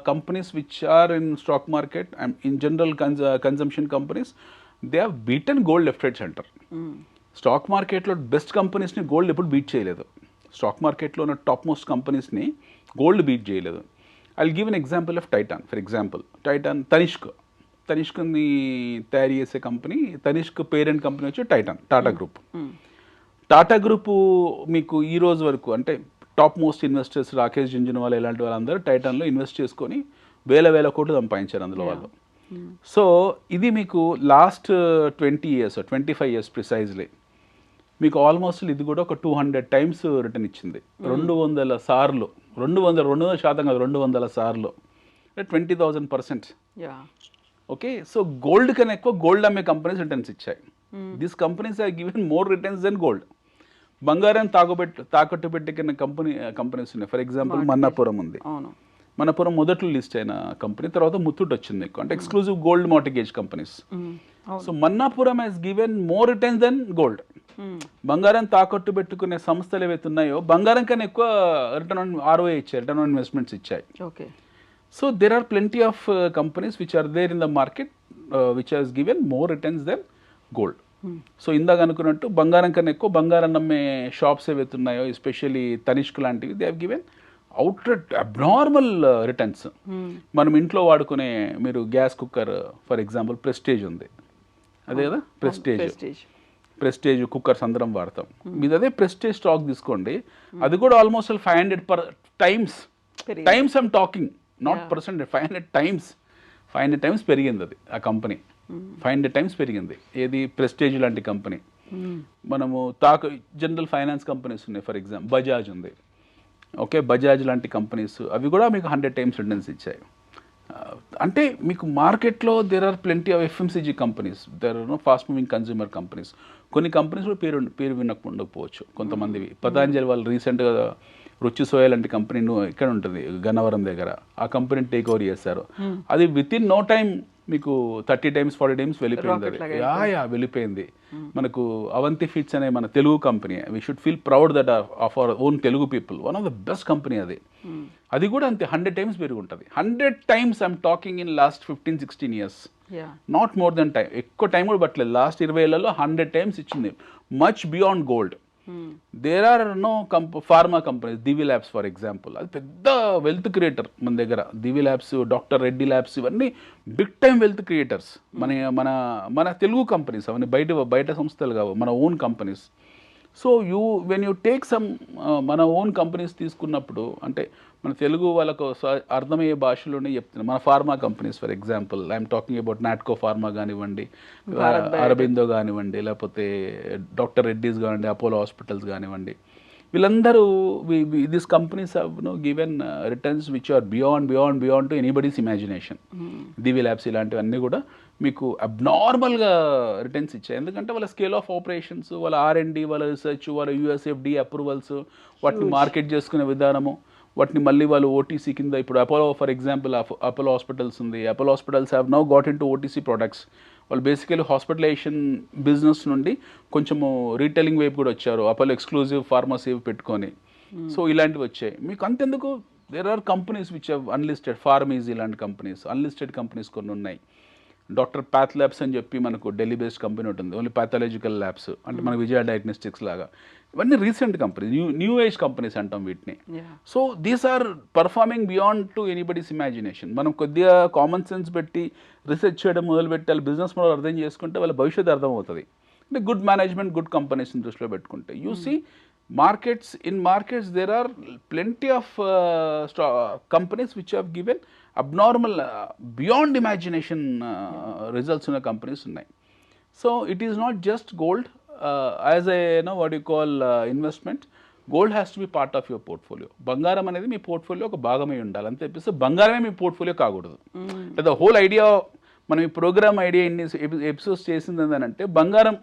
companies which are in stock market and in general consumption companies, they have beaten gold left, right, center. Stock మార్కెట్లో బెస్ట్ కంపెనీస్ని గోల్డ్ ఎప్పుడు బీట్ చేయలేదు. Stock మార్కెట్లో ఉన్న top most కంపెనీస్ని gold beat చేయలేదు. I will give an example of Titan. For example Titan, తనిష్క్ని తయారు చేసే కంపెనీ, తనిష్క్ పేరెంట్ కంపెనీ వచ్చి Titan, Tata group. Tata group మీకు ఈ రోజు వరకు అంటే top most investors Rakesh Jhunjhunwala ఇలాంటి వాళ్ళందరూ టైటాన్లో ఇన్వెస్ట్ చేసుకొని వేల కోట్లు సంపాదించారు అందులో వాళ్ళు. సో ఇది మీకు లాస్ట్ 20 years 25 years ప్రిసైజ్లీ మీకు ఆల్మోస్ట్ ఇది కూడా ఒక 200 times రిటర్న్ ఇచ్చింది. 200 సార్లు, 200% కాదు, 200 సార్లు, 20,000%. ఓకే, సో గోల్డ్ కన్నా ఎక్కువ గోల్డ్ అమ్మే కంపెనీస్ రిటర్న్స్ ఇచ్చాయి. These companies are given more returns than gold. బంగారం తాకట్టు పెట్టుకున్న కంపెనీస్ ఉన్నాయి. ఫర్ ఎగ్జాంపుల్ మన్నాపురం ఉంది. మన్నాపురం మొదట్లో లిస్ట్ అయిన కంపెనీ, తర్వాత ముత్తూట్ వచ్చింది మీకు, అంటే exclusive gold mortgage companies. So Manappuram has given more returns than gold. బంగారం తాకట్టు పెట్టుకునే సంస్థలు ఏవైతే ఉన్నాయో బంగారం కన్నా ఎక్కువ రిటర్న్ ఆన్ ROI ఇచ్చాయి, రిటర్న్ ఆన్ ఇన్వెస్ట్మెంట్స్ ఇచ్చాయి. So there are plenty of companies which are there in the market which has given more returns than gold. So ఇందాక అనుకున్నట్టు బంగారం కన్నా ఎక్కువ బంగారం నమ్మే షాప్స్ ఏవైతే ఉన్నాయో, ఎస్పెషల్లీ తనిష్క్ లాంటివి, they have given outright abnormal returns. మనం ఇంట్లో వాడుకునే మీరు gas cooker for example Prestige ఉంది, అదే కదా ప్రెస్టేజ్ కుక్కర్స్ అందరం వాడతాం. మీరు అదే ప్రెస్టేజ్ స్టాక్ తీసుకోండి, అది కూడా almost 500 times I'm talking, not percentage, 500 times పెరిగింది అది, ఆ కంపెనీ 500 times పెరిగింది. ఏది ప్రెస్టేజ్ లాంటి కంపెనీ. మనము జనరల్ ఫైనాన్స్ కంపెనీస్ ఉన్నాయి, ఫర్ ఎగ్జాంపుల్ బజాజ్ ఉంది. ఓకే, బజాజ్ లాంటి కంపెనీస్ అవి కూడా మీకు 100 times రిటర్న్స్ ఇచ్చాయి. అంటే మీకు మార్కెట్లో there are plenty of FMCG companies, there are fast moving consumer companies. కొన్ని కంపెనీస్ కూడా పేరు వినకపోవచ్చు కొంతమందివి. పతాంజలి వాళ్ళు రీసెంట్గా రుచి సోయా లాంటి కంపెనీ ఇక్కడ ఉంటుంది గన్నవరం దగ్గర, ఆ కంపెనీని టేక్ ఓవర్ చేశారు. అది విత్ ఇన్ నో టైం మీకు 30 times 40 times వెళ్ళిపోయింది. అది వెళ్ళిపోయింది. మనకు అవంతి ఫీడ్స్ అనే మన Telugu company, we should feel proud that of our own Telugu people, one of the best company అది. అది కూడా అంతే 100 times పెరిగి ఉంటుంది. 100 times I'm talking in last 15-16 years, not more than time. ఎక్కువ టైం కూడా పట్టలేదు, లాస్ట్ 20 ఏళ్లలో 100 times ఇచ్చింది, much beyond gold. There are no pharma companies, Divi labs for example, అది పెద్ద వెల్త్ క్రియేటర్ మన దగ్గర. Divi labs, doctor Reddy labs, ఇవన్నీ బిగ్ టైమ్ వెల్త్ క్రియేటర్స్. మన తెలుగు కంపెనీస్, అవన్నీ బయట సంస్థలు కావు, మన own companies. So when you take some మన ఓన్ కంపెనీస్ తీసుకున్నప్పుడు, అంటే మన తెలుగు వాళ్ళకు అర్థమయ్యే భాషలోనే చెప్తున్నాను. మన pharma companies for example, I'm talking about Natco pharma కానివ్వండి, అరబిందో కానివ్వండి, లేకపోతే డాక్టర్ రెడ్డీస్ కానివ్వండి, అపోలో హాస్పిటల్స్ కానివ్వండి, వీళ్ళందరూ these companies have given returns which are beyond to anybody's imagination. Divi labs ఇలాంటివన్నీ కూడా మీకు అబ్నార్మల్గా రిటర్న్స్ ఇచ్చాయి. ఎందుకంటే వాళ్ళ స్కేల్ ఆఫ్ ఆపరేషన్స్, వాళ్ళ R&D, వాళ్ళ రీసెర్చ్, వాళ్ళ USFD అప్రూవల్స్, వాటిని మార్కెట్ చేసుకునే విధానము, వాటిని మళ్ళీ వాళ్ళు OTC కింద, ఇప్పుడు Apollo for example, Apollo hospitals ఉంది. Apollo hospitals have now got in to OTC products. వాళ్ళు బేసికలీ హాస్పిటలైజేషన్ బిజినెస్ నుండి కొంచెము రీటైలింగ్ వైపు కూడా వచ్చారు, అపోలో ఎక్స్క్లూజివ్ ఫార్మసీ పెట్టుకొని. సో ఇలాంటివి వచ్చాయి. మీకు అంతెందుకు, there are companies which have unlisted, PharmEasy ఇలాంటి కంపెనీస్, అన్లిస్టెడ్ కంపెనీస్ కొన్ని ఉన్నాయి. డాక్టర్ ప్యాథ్ ల్యాబ్స్ అని చెప్పి మనకు ఢిల్లీ బేస్డ్ కంపెనీ ఉంటుంది, ఓన్లీ ప్యాథాలజికల్ ల్యాబ్స్, అంటే మన విజయ డయాగ్నోస్టిక్స్ లాగా. ఇవన్నీ recent companies, new age companies అంటాం వీటిని. So these are performing beyond to anybody's imagination. మనం కొద్దిగా కామన్ సెన్స్ పెట్టి రీసెర్చ్ చేయడం మొదలుపెట్టి, వాళ్ళ బిజినెస్ మోడల్ అర్థం చేసుకుంటే వాళ్ళ భవిష్యత్తు అర్థమవుతుంది. అంటే గుడ్ మేనేజ్మెంట్, గుడ్ కంపెనీస్ని దృష్టిలో పెట్టుకుంటే you see in markets there are plenty of companies which have given abnormal beyond imagination results in companies ఉన్నాయి. So it is not just gold as a what you call investment. Gold has to be part of your portfolio. బంగారం అనేది మీ portfolio ఒక భాగమై ఉండాలి. అంతే తప్పిస్తే బంగారమే మీ portfolio కాకూడదు. ద హోల్ ఐడియా మనం ఈ ప్రోగ్రామ్ ఐడియా ఇన్ని ఎపిసోడ్స్ చేసింది ఏంటంటే బంగారం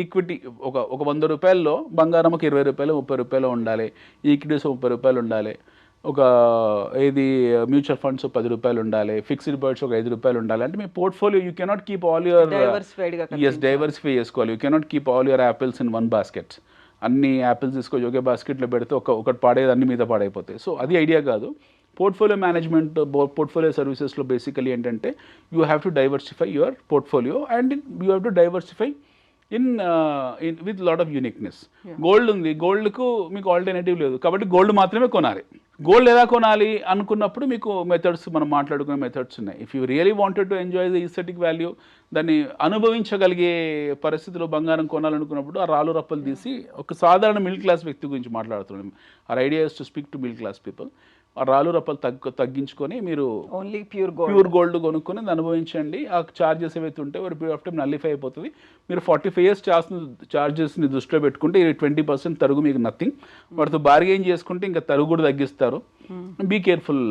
ఈక్విటీ ఒక 100 రూపాయల్లో బంగారం ఒక 20 రూపాయలు 30 రూపాయలు ఉండాలి, ఈక్విటీస్ 30 రూపాయలు ఉండాలి, ఒక మ్యూచువల్ ఫండ్స్ 10 రూపాయలు ఉండాలి, ఫిక్స్డ్ డిపాజిట్స్ ఒక 5 రూపాయలు ఉండాలి. అంటే మీ portfolio you cannot keep all your diversify చేసుకోవాలి. You cannot keep all your apples in one basket. అన్ని యాపిల్స్ తీసుకొని ఒకే బాస్కెట్లో పెడితే ఒకటి పాడేది అన్ని మీద పాడైపోతాయి. సో అది ఐడియా కాదు. పోర్ట్ఫోలియో మేనేజ్మెంట్, పోర్ట్ఫోలియో సర్వీసెస్లో బేసికలీ ఏంటంటే you have to diversify your portfolio and you have to diversify in with lot of uniqueness. Gold ఉంది, గోల్డ్కు మీకు ఆల్టర్నేటివ్ లేదు కాబట్టి గోల్డ్ మాత్రమే కొనాలి. గోల్డ్ ఎలా కొనాలి అనుకున్నప్పుడు మీకు మెథడ్స్, మనం మాట్లాడుకునే మెథడ్స్ ఉన్నాయి. If you really wanted to enjoy the aesthetic value, దాన్ని అనుభవించగలిగే పరిస్థితిలో బంగారం కొనాలనుకున్నప్పుడు ఆ రాళ్ళు రప్పలు తీసి ఒక సాధారణ మిడిల్ క్లాస్ వ్యక్తి గురించి మాట్లాడుతున్నాం. Our idea is to speak to middle class people. ఆ రాళ్ళు రప్పలు తగ్గించుకొని మీరు ఓన్లీ ప్యూర్ గోల్డ్ కొనుక్కొని అనుభవించండి. ఆ ఛార్జెస్ ఏవైతే ఉంటాయో ఒక పీరియడ్ ఆఫ్ టైం నల్లిఫై అయిపోతుంది. మీరు 45 years ఛార్జెస్ని దృష్టిలో పెట్టుకుంటే 20% తరుగు మీకు నథింగ్. వాటితో బార్గెయిన్ చేసుకుంటే ఇంకా తరుగు కూడా తగ్గిస్తారు. Be careful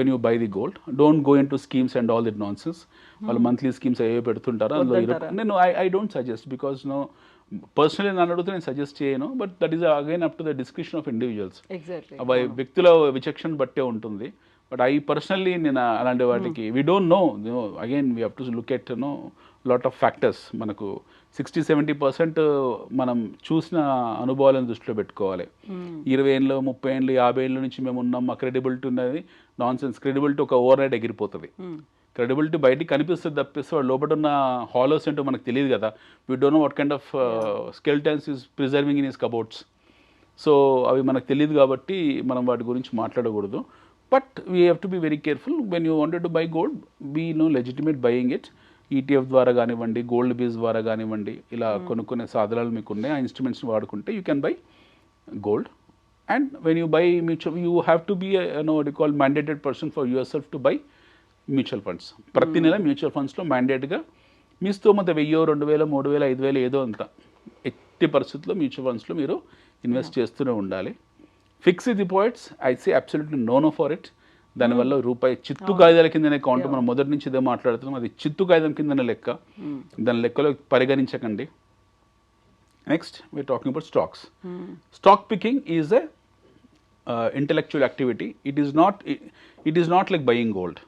when you buy the gold. Don't go in to schemes and all that nonsense. వాళ్ళు మంత్లీ స్కీమ్స్ ఏవో పెడుతుంటారు, అందులో నేను I don't suggest. Because personally నన్ను అడిగితే నేను సజెస్ట్ చేయను. But that is again up to the description of individuals. వ్యక్తుల విచక్షణ బట్టే ఉంటుంది. బట్ ఐ పర్సనల్లీ నేను అలాంటి వాటికి we don't no, again we have to look at lot of factors. మనకు 60-70% మనం చూసిన అనుభవాలను దృష్టిలో పెట్టుకోవాలి. 20 ఏళ్ళు 30 ఏళ్ళు 50 ఏళ్ళ నుంచి మేము ఉన్నాం, మా క్రెడిబిలిటీ ఉన్నది. Non sense. క్రెడిబిలిటీ ఒక ఓవర్ నైట్ ఎగిరిపోతుంది. క్రెడిబిలిటీ బయటికి కనిపిస్తుంది తప్పిస్తే వాడు లోపల ఉన్న హాలోస్ ఏంటో మనకు తెలియదు కదా. We don't know what kind of skeletons is preserving in his cupboards. So అవి మనకు తెలియదు కాబట్టి మనం వాటి గురించి మాట్లాడకూడదు. But we have to be very careful when you wanted to buy gold. Be legitimate buying it. ETF ద్వారా కానివ్వండి, గోల్డ్ బీజ్ ద్వారా కానివ్వండి, ఇలా కొనుక్కునే సాధనాలు మీకు ఉన్నాయి. ఆ ఇన్స్ట్రుమెంట్స్ని వాడుకుంటే you can buy gold. And when you buy mutual, you have to be what you call mandated person for yourself to buy mutual funds. ప్రతి నెల మ్యూచువల్ ఫండ్స్లో మ్యాండేట్గా మీ స్తోమత 1000, 2000, 3000, 5000 ఏదో అంత ఎట్టి పరిస్థితుల్లో మ్యూచువల్ ఫండ్స్లో మీరు ఇన్వెస్ట్ చేస్తూనే ఉండాలి. Fixed deposits I say absolutely no for it. దానివల్ల రూపాయి చిత్తు కాగితాల కిందనే కౌంట్. మనం మొదటి నుంచి ఇదే మాట్లాడుతున్నాం. అది చిత్తు కాగితం కిందనే లెక్క. దాని లెక్కలో పరిగణించకండి. Next we're talking about stocks. Stock picking is a intellectual activity. It is not like buying gold.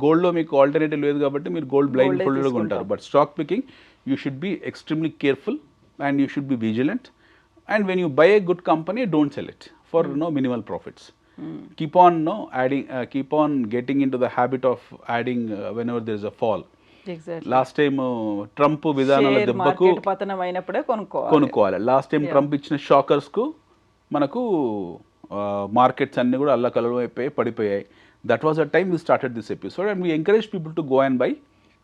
గోల్డ్లో మీకు ఆల్టర్నేటివ్ లేదు కాబట్టి మీరు గోల్డ్ బ్లైండ్ ఫోల్డ్గా ఉంటారు. But stock picking you should be extremely careful and you should be vigilant. And when you buy a good company don't sell it for minimal profits. Keep on getting into the habit of adding whenever there is a fall. Exactly. Last time Trump విధానాల దెబ్బకు పతనమైనప్పుడే కొనుక్కోవాలి. Last time Trump ఇచ్చిన షాకర్స్కు మనకు markets అన్ని కూడా అల్లకల్లోలం అయిపోయి పడిపోయాయి. That was a time we started this episode and we encourage people to go and buy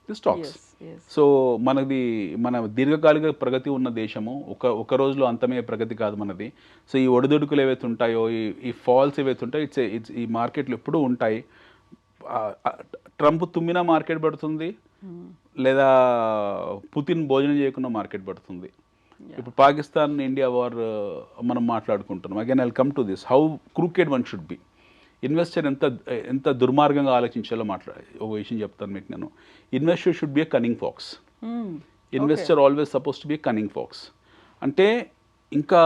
the stocks. So మన దీర్ఘకాలిక ప్రగతి ఉన్న దేశము. ఒక రోజులో అంతమే ప్రగతి కాదు మనది. సో ఈ ఒడిదుడుకులు ఏవైతే ఉంటాయో, ఈ ఫాల్స్ ఏవైతే ఉంటాయో ఈ మార్కెట్లు ఎప్పుడూ ఉంటాయి. ట్రంప్ తుమ్మినా మార్కెట్ పడుతుంది, లేదా పుతిన్ భోజనం చేయకుండా మార్కెట్ పడుతుంది. ఇప్పుడు పాకిస్తాన్ ఇండియా వార్ మనం మాట్లాడుకుంటున్నాం. Again I'll come to this how crooked one should be. Investor ఎంత దుర్మార్గంగా ఆలోచించాలో ఒక విషయం చెప్తాను మీకు నేను. Investor should be a cunning fox. Investor always suppose to be a cunning fox. అంటే ఇంకా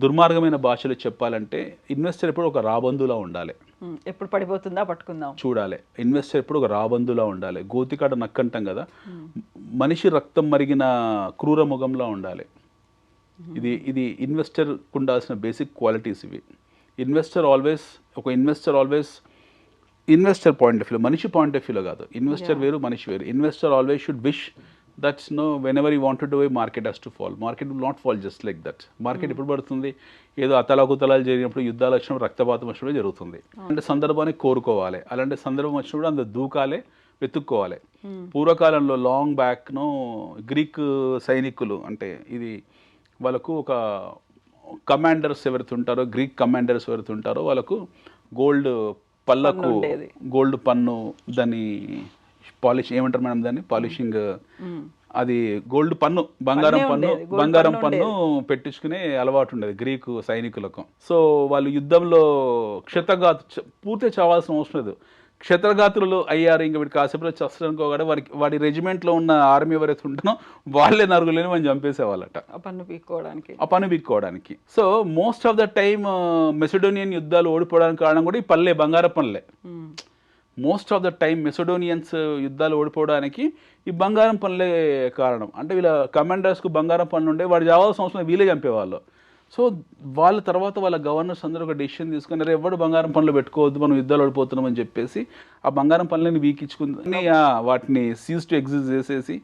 దుర్మార్గమైన భాషలో చెప్పాలంటే ఇన్వెస్టర్ ఎప్పుడు ఒక రాబందులా ఉండాలి. ఎప్పుడు పడిపోతుందా పట్టుకుందాం చూడాలి. ఇన్వెస్టర్ ఎప్పుడు ఒక రాబందులా ఉండాలి. గోతికాడ నక్కంటాం కదా, మనిషి రక్తం మరిగిన క్రూర ముఖంలా ఉండాలి. ఇది ఇన్వెస్టర్ ఉండాల్సిన బేసిక్ క్వాలిటీస్ ఇవి. ఇన్వెస్టర్ పాయింట్ ఆఫ్ వ్యూ, మనిషి పాయింట్ ఆఫ్ వ్యూలో కాదు. ఇన్వెస్టర్ వేరు, మనిషి వేరు. Investor always should wish that's whenever you wanted to buy, market has to fall. Market will not fall just like that. Market ఎప్పుడు పడుతుంది? ఏదో అతలాకుతలాలు జరిగినప్పుడు, యుద్ధాలు వచ్చినప్పుడు, రక్తపాతం వచ్చినప్పుడు జరుగుతుంది. అంటే సందర్భాన్ని కోరుకోవాలి. అలాంటి సందర్భం వచ్చినప్పుడు అందులో దూకాలే, వెతుక్కోవాలి. పూర్వకాలంలో లాంగ్ బ్యాక్ను గ్రీక్ సైనికులు, అంటే ఇది వాళ్ళకు ఒక కమాండర్స్ ఎవరైతే ఉంటారో, గ్రీక్ కమాండర్స్ ఎవరైతే ఉంటారో వాళ్ళకు గోల్డ్ పళ్ళకు గోల్డ్ పన్ను, దాన్ని పాలిష్ ఏమంటారు మేడం, దాన్ని పాలిషింగ్ అది గోల్డ్ పన్ను, బంగారం పన్నే పన్ను, ఉండేది, గోల్డ్ బంగారం పన్ను పన్ను పెట్టించుకునే అలవాటు ఉండేది గ్రీకు సైనికులకు. సో వాళ్ళు యుద్ధంలో పూర్తిగా చావాల్సిన అవసరం లేదు, క్షతగాత్రులు అయ్యారు, ఇంకా వీడి కాసేపులో చస్తనుకో కూడా వాడి రెజిమెంట్లో ఉన్న ఆర్మీ ఎవరైతే ఉంటున్నో వాళ్ళే నరుగులేని మనం చంపేసేవాళ్ళట ఆ పన్ను పీక్కోవడానికి. ఆ పన్ను పీక్కోవడానికి. So most of the time Macedonian యుద్ధాలు ఓడిపోవడానికి కారణం కూడా ఈ పల్లె, బంగారం పనులే. Most of the time Macedonians యుద్ధాలు ఓడిపోవడానికి ఈ బంగారం పనులే కారణం. అంటే వీళ్ళ కమాండర్స్కు బంగారం పనులు ఉండే, వాడు చావాల్సిన అవసరం వీళ్ళే చంపేవాళ్ళు. సో వాళ్ళ తర్వాత వాళ్ళ గవర్నర్స్ అందరూ ఒక డెసిషన్ తీసుకుని, రే ఎవడు బంగారం పనులు పెట్టుకోవద్దు, మనం యుద్ధాలు ఓడిపోతున్నాం అని చెప్పేసి ఆ బంగారం పనులని వీకించుకుని వాటిని సీజ్ టు ఎగ్జిస్ట్ చేసేసి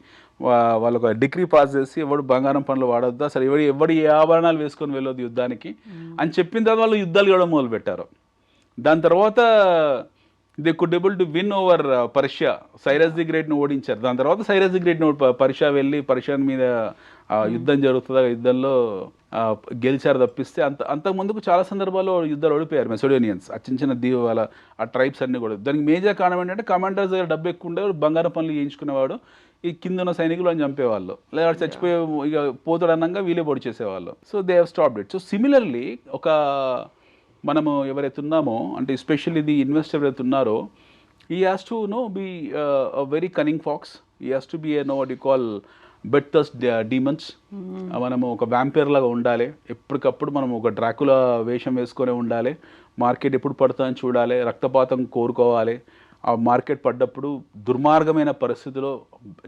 వాళ్ళు ఒక డిగ్రీ పాస్ చేసి ఎవడు బంగారం పనులు వాడొద్దు, అసలు ఎవడు ఏ ఆభరణాలు వేసుకొని వెళ్ళొద్దు యుద్ధానికి అని చెప్పిన తర్వాత వాళ్ళు యుద్ధాలు కూడా మొదలుపెట్టారు. దాని తర్వాత they could able to win over Persia, Cyrus the గ్రేట్ని ఓడించారు. దాని తర్వాత సైరస్ ది గ్రేట్ని పర్షియా వెళ్ళి పర్షియన్ మీద యుద్ధం జరుగుతుంది, ఆ యుద్ధంలో గెలిచారు తప్పిస్తే అంతకుముందుకు చాలా సందర్భాల్లో యుద్ధాలు ఓడిపోయారు మెసిడోనియన్స్, ఆ చిన్న చిన్న దీవు వాళ్ళ ఆ ట్రైబ్స్ అన్నీ కూడా. దానికి మేజర్ కారణం ఏంటంటే కమాండర్స్ దగ్గర డబ్బు ఎక్కువ ఉండేవాడు, బంగారం పనులు చేయించుకునేవాడు, ఈ కింద ఉన్న సైనికులు అని చంపేవాళ్ళు, లేదా చచ్చిపోయే ఇక పోతాడు అన్నంగా వీళ్ళే పొడి చేసేవాళ్ళు. So they have stopped it. So similarly మనము ఎవరైతే ఉన్నామో, అంటే ఎస్పెషల్లీ ది ఇన్వెస్టర్ ఎవరైతే ఉన్నారో, he has to be very cunning fox, he has to be what you call betters demons. మనము ఒక వ్యాంపైర్ లాగా ఉండాలి, ఎప్పటికప్పుడు మనం ఒక డ్రాకులా వేషం వేసుకొని ఉండాలి, మార్కెట్ ఎప్పుడు పడుతుందని చూడాలి, రక్తపాతం కోరుకోవాలి. ఆ మార్కెట్ పడ్డప్పుడు దుర్మార్గమైన పరిస్థితిలో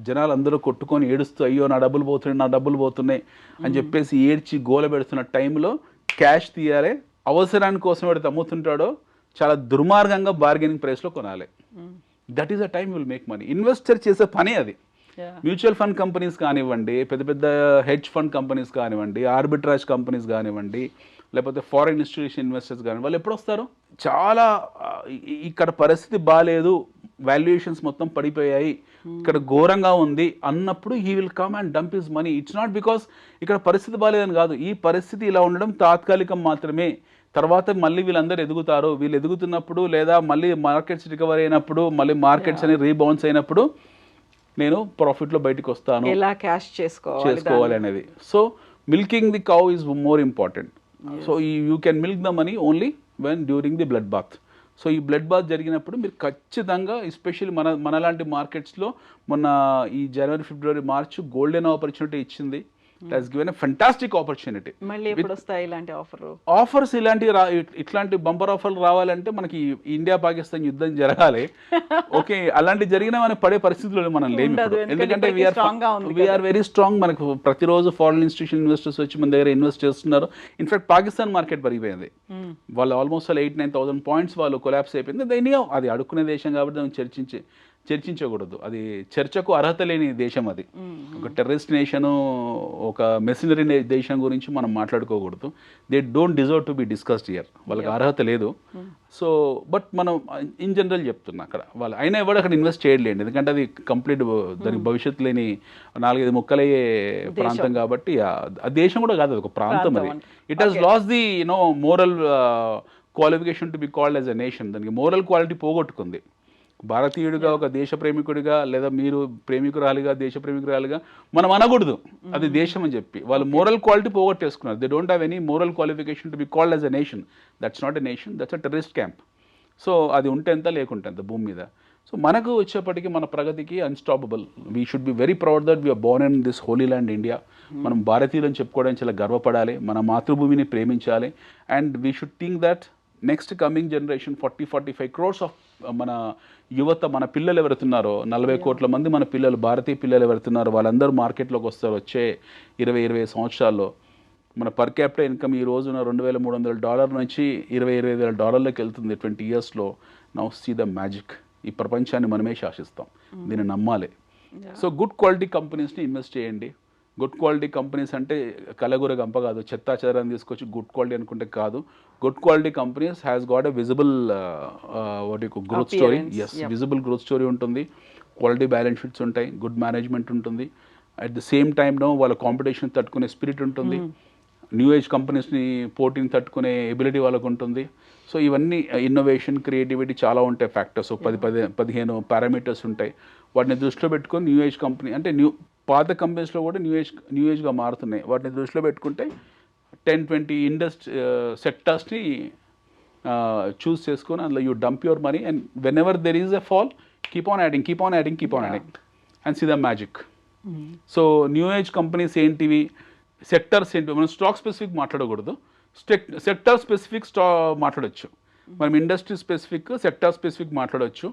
జనాలు అందరూ కొట్టుకొని ఏడుస్తూ, అయ్యో నా డబ్బులు పోతున్నాయి అని చెప్పేసి ఏడ్చి గోల పెడుతున్న టైంలో క్యాష్ తీయాలి, అవసరాని కోసం ఎవరైతే అమ్ముతుంటాడో చాలా దుర్మార్గంగా బార్గెనింగ్ ప్రైస్లో కొనాలి. That is a time will make money. Investor చేసే పని అది. మ్యూచువల్ ఫండ్ కంపెనీస్ కానివ్వండి, పెద్ద పెద్ద హెడ్జ్ ఫండ్ కంపెనీస్ కానివ్వండి, ఆర్బిట్రాజ్ కంపెనీస్ కానివ్వండి, లేకపోతే ఫారెన్ ఇన్స్టిట్యూషన్ ఇన్వెస్టర్స్ కానివ్వండి, వాళ్ళు ఎప్పుడు వస్తారు? చాలా ఇక్కడ పరిస్థితి బాగాలేదు, వాల్యుయేషన్స్ మొత్తం పడిపోయాయి, ఇక్కడ ఘోరంగా ఉంది అన్నప్పుడు he will come and dump his money. It's not because ఇక్కడ పరిస్థితి బాగాలేదని కాదు, ఈ పరిస్థితి ఇలా ఉండడం తాత్కాలికం మాత్రమే, తర్వాత మళ్ళీ వీళ్ళందరూ ఎదుగుతారు, వీళ్ళు ఎదుగుతున్నప్పుడు లేదా మళ్ళీ మార్కెట్స్ రికవర్ అయినప్పుడు, మళ్ళీ మార్కెట్స్ అనేవి రీబౌన్స్ అయినప్పుడు నేను ప్రాఫిట్లో బయటకు వస్తాను, ఎలా క్యాష్ చేసుకోవాలి అనేది. So milking the cow is more important. So you can milk the money only when during the bloodbath. So ఈ బ్లడ్ బాత్ జరిగినప్పుడు మీరు ఖచ్చితంగా, ఎస్పెషల్లీ మనలాంటి మార్కెట్స్లో మొన్న ఈ జనవరి, ఫిబ్రవరి, మార్చ్ గోల్డెన్ ఆపర్చునిటీ ఇచ్చింది. It has given a fantastic opportunity. మళ్ళీ ఎప్పుడు వస్తాయి ఇలాంటి ఆఫర్స్? ఇట్లాంటి బంపర్ ఆఫర్లు రావాలంటే మనకి ఇండియా పాకిస్తాన్ యుద్ధం జరగాలి. ఓకే, అలాంటి జరిగినా మనం పడే పరిస్థితుల్లో మనం లేము. ఎందుకంటే వీఆర్ వెరీ స్ట్రాంగ్. మనకు ప్రతిరోజు ఫారెన్ ఇన్స్టిట్యూషన్ ఇన్వెస్టర్స్ వచ్చి మన దగ్గర ఇన్వెస్ట్ చేస్తున్నారు. ఇన్ఫాక్ట్ పాకిస్తాన్ మార్కెట్ పెరిగిపోయింది, వాళ్ళు ఆల్మోస్ట్ 8,000-9,000 పాయింట్స్ వాళ్ళు కొలాప్స్ అయిపోయింది. అది అడుక్కునే దేశం కాబట్టి దాన్ని చర్చించకూడదు, అది చర్చకు అర్హత లేని దేశం. అది ఒక టెర్రరిస్ట్ నేషను, ఒక మెషినరీ దేశం గురించి మనం మాట్లాడుకోకూడదు. They don't deserve to be discussed here, వాళ్ళకి అర్హత లేదు. సో బట్ మనం ఇన్ జనరల్ చెప్తున్నా, అక్కడ వాళ్ళు అయినా ఎవరు అక్కడ ఇన్వెస్ట్ చేయలేండి, ఎందుకంటే అది కంప్లీట్ దానికి భవిష్యత్తు లేని 4-5 ముక్కలయ్యే ప్రాంతం కాబట్టి. ఆ దేశం కూడా కాదు, అది ఒక ప్రాంతం. అది it has lost the moral qualification to be called as a nation. దానికి మోరల్ క్వాలిటీ పోగొట్టుకుంది. భారతీయుడిగా, ఒక దేశ ప్రేమికుడిగా, లేదా మీరు ప్రేమికురాలిగా, దేశ ప్రేమికురాలిగా మనం అనకూడదు అది దేశం అని చెప్పి. వాళ్ళు మోరల్ క్వాలిటీ పోగొట్టేసుకున్నారు. They don't have any moral qualification to be called as a nation. That's not a nation, that's a terrorist camp. So అది ఉంటే ఎంత, లేకుంటే ఎంత భూమి మీద. సో మనకు వచ్చేప్పటికీ మన ప్రగతికి unstoppable. We should be very proud that we are born in this holy land India. మనం భారతీయులని చెప్పుకోవడానికి చాలా గర్వపడాలి, మన మాతృభూమిని ప్రేమించాలి. And we should think that next coming generation 40-45 crores of మన యువత, మన పిల్లలు ఎవరుతున్నారో, 40 కోట్ల మంది మన పిల్లలు, భారతీయ పిల్లలు ఎవరుతున్నారో వాళ్ళందరూ మార్కెట్లోకి వస్తారు వచ్చే 20-25 సంవత్సరాల్లో. మన పర్ క్యాపిటల్ ఇన్కమ్ ఈ రోజున $2,300 నుంచి $20,000 వెళ్తుంది 20 yearsలో. Now see the magic. ఈ ప్రపంచాన్ని మనమే శాసిస్తాం, దీన్ని నమ్మాలి. సో గుడ్ క్వాలిటీ కంపెనీస్ని ఇన్వెస్ట్ చేయండి. గుడ్ క్వాలిటీ కంపెనీస్ అంటే కలగూర గంప కాదు, చెత్తా చెదారాన్ని తీసుకొచ్చి గుడ్ క్వాలిటీ అనుకుంటే కాదు. Good quality companies has got a visible growth story. Yes, visible growth story ఉంటుంది, క్వాలిటీ బ్యాలెన్స్ షీట్స్ ఉంటాయి, గుడ్ మేనేజ్మెంట్ ఉంటుంది. అట్ ద సేమ్ టైంలో వాళ్ళ కాంపిటీషన్ తట్టుకునే స్పిరిట్ ఉంటుంది, న్యూ ఏజ్ కంపెనీస్ని పోటీని తట్టుకునే ఎబిలిటీ వాళ్ళకు ఉంటుంది. సో ఇవన్నీ ఇన్నోవేషన్, క్రియేటివిటీ చాలా ఉంటాయి ఫ్యాక్టర్స్. 10-15 పారామీటర్స్ ఉంటాయి. వాటిని దృష్టిలో పెట్టుకొని న్యూ ఏజ్ కంపెనీ అంటే పాత కంపెనీస్లో కూడా న్యూ ఏజ్గా మారుతున్నాయి. వాటిని దృష్టిలో పెట్టుకుంటే 10-20 సెక్టార్స్ని చూస్ చేసుకొని అందులో you dump your money and whenever there is a fall keep on adding and see the magic. So new age companies ఏంటివి, సెక్టర్స్ ఏంటివి, మనం స్టాక్ స్పెసిఫిక్ మాట్లాడకూడదు, సెక్టర్ స్పెసిఫిక్ మాట్లాడచ్చు, మనం ఇండస్ట్రీ స్పెసిఫిక్, సెక్టర్ స్పెసిఫిక్ మాట్లాడవచ్చు.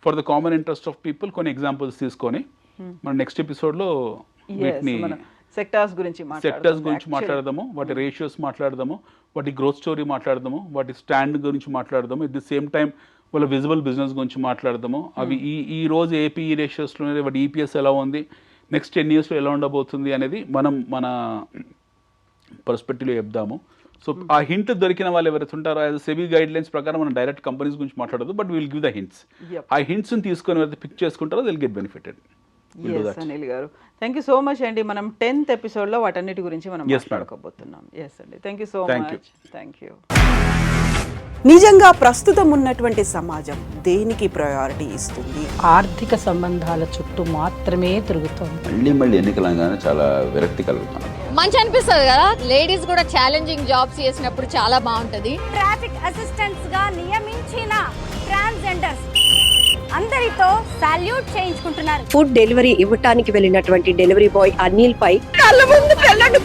For the common interest of people కొన్ని examples తీసుకొని మనం నెక్స్ట్ ఎపిసోడ్లో వీటిని సెక్టార్స్ గురించి మాట్లాడదాము, వాటి రేషియోస్ మాట్లాడదాము, వాటి గ్రోత్ స్టోరీ మాట్లాడదాము, వాటి స్టాండ్ గురించి మాట్లాడదాము, ఎట్ ది సేమ్ టైం వాళ్ళ విజిబుల్ బిజినెస్ గురించి మాట్లాడదాము. అవి ఈ రోజు ఏపీ రేషియోస్లో వాటి ఈపీఎస్ ఎలా ఉంది, నెక్స్ట్ 10 yearsలో ఎలా ఉండబోతుంది అనేది మనం మన పర్స్పెక్టివ్లో చెప్దాము. సో ఆ హింట్ దొరికిన వాళ్ళు ఎవరైతే ఉంటారో యాజ్ సెబీ గైడ్ లైన్స్ ప్రకారం మనం డైరెక్ట్ కంపెనీస్ గురించి మాట్లాడదు, but will give the hints. ఆ హింట్స్ని తీసుకొని ఎవరైతే పిక్ చేసుకుంటారో దిల్ గెట్ బెనిఫిటెడ్. అనిల్ గారు థ్యాంక్ యూ సో మచ్ అండి. మనం 10th ఎపిసోడ్లో వాటన్నిటి గురించి మనం మాట్లాడుకోబోతున్నాం. ఎస్ అండి, thank you so much. Thank you. నిజంగా ప్రస్తుతం ఉన్నటువంటి సమాజం దేనికి ప్రయారిటీ ఇస్తుంది? ఆర్థిక సంబంధాల చుట్టూ మాత్రమే తిరుగుతోంది. మళ్ళీ ఎన్నికలంగానే చాలా విరక్తి కలుగుతాను. మంచి అనిపిస్తుంది కదా, లేడీస్ కూడా ఛాలెంజింగ్ జాబ్స్ చేసినప్పుడు చాలా బాగుంటది. ట్రాఫిక్ అసిస్టెంట్స్ గా నియమించిన ట్రాన్స్జెండర్స్ అందరితో సాల్యూట్ చేయించుకుంటున్నారు. ఫుడ్ డెలివరీ ఇవ్వటానికి వెళ్ళినటువంటి డెలివరీ బాయ్ అనిల్ పై కళ్ళ ముందు పెళ్ళండి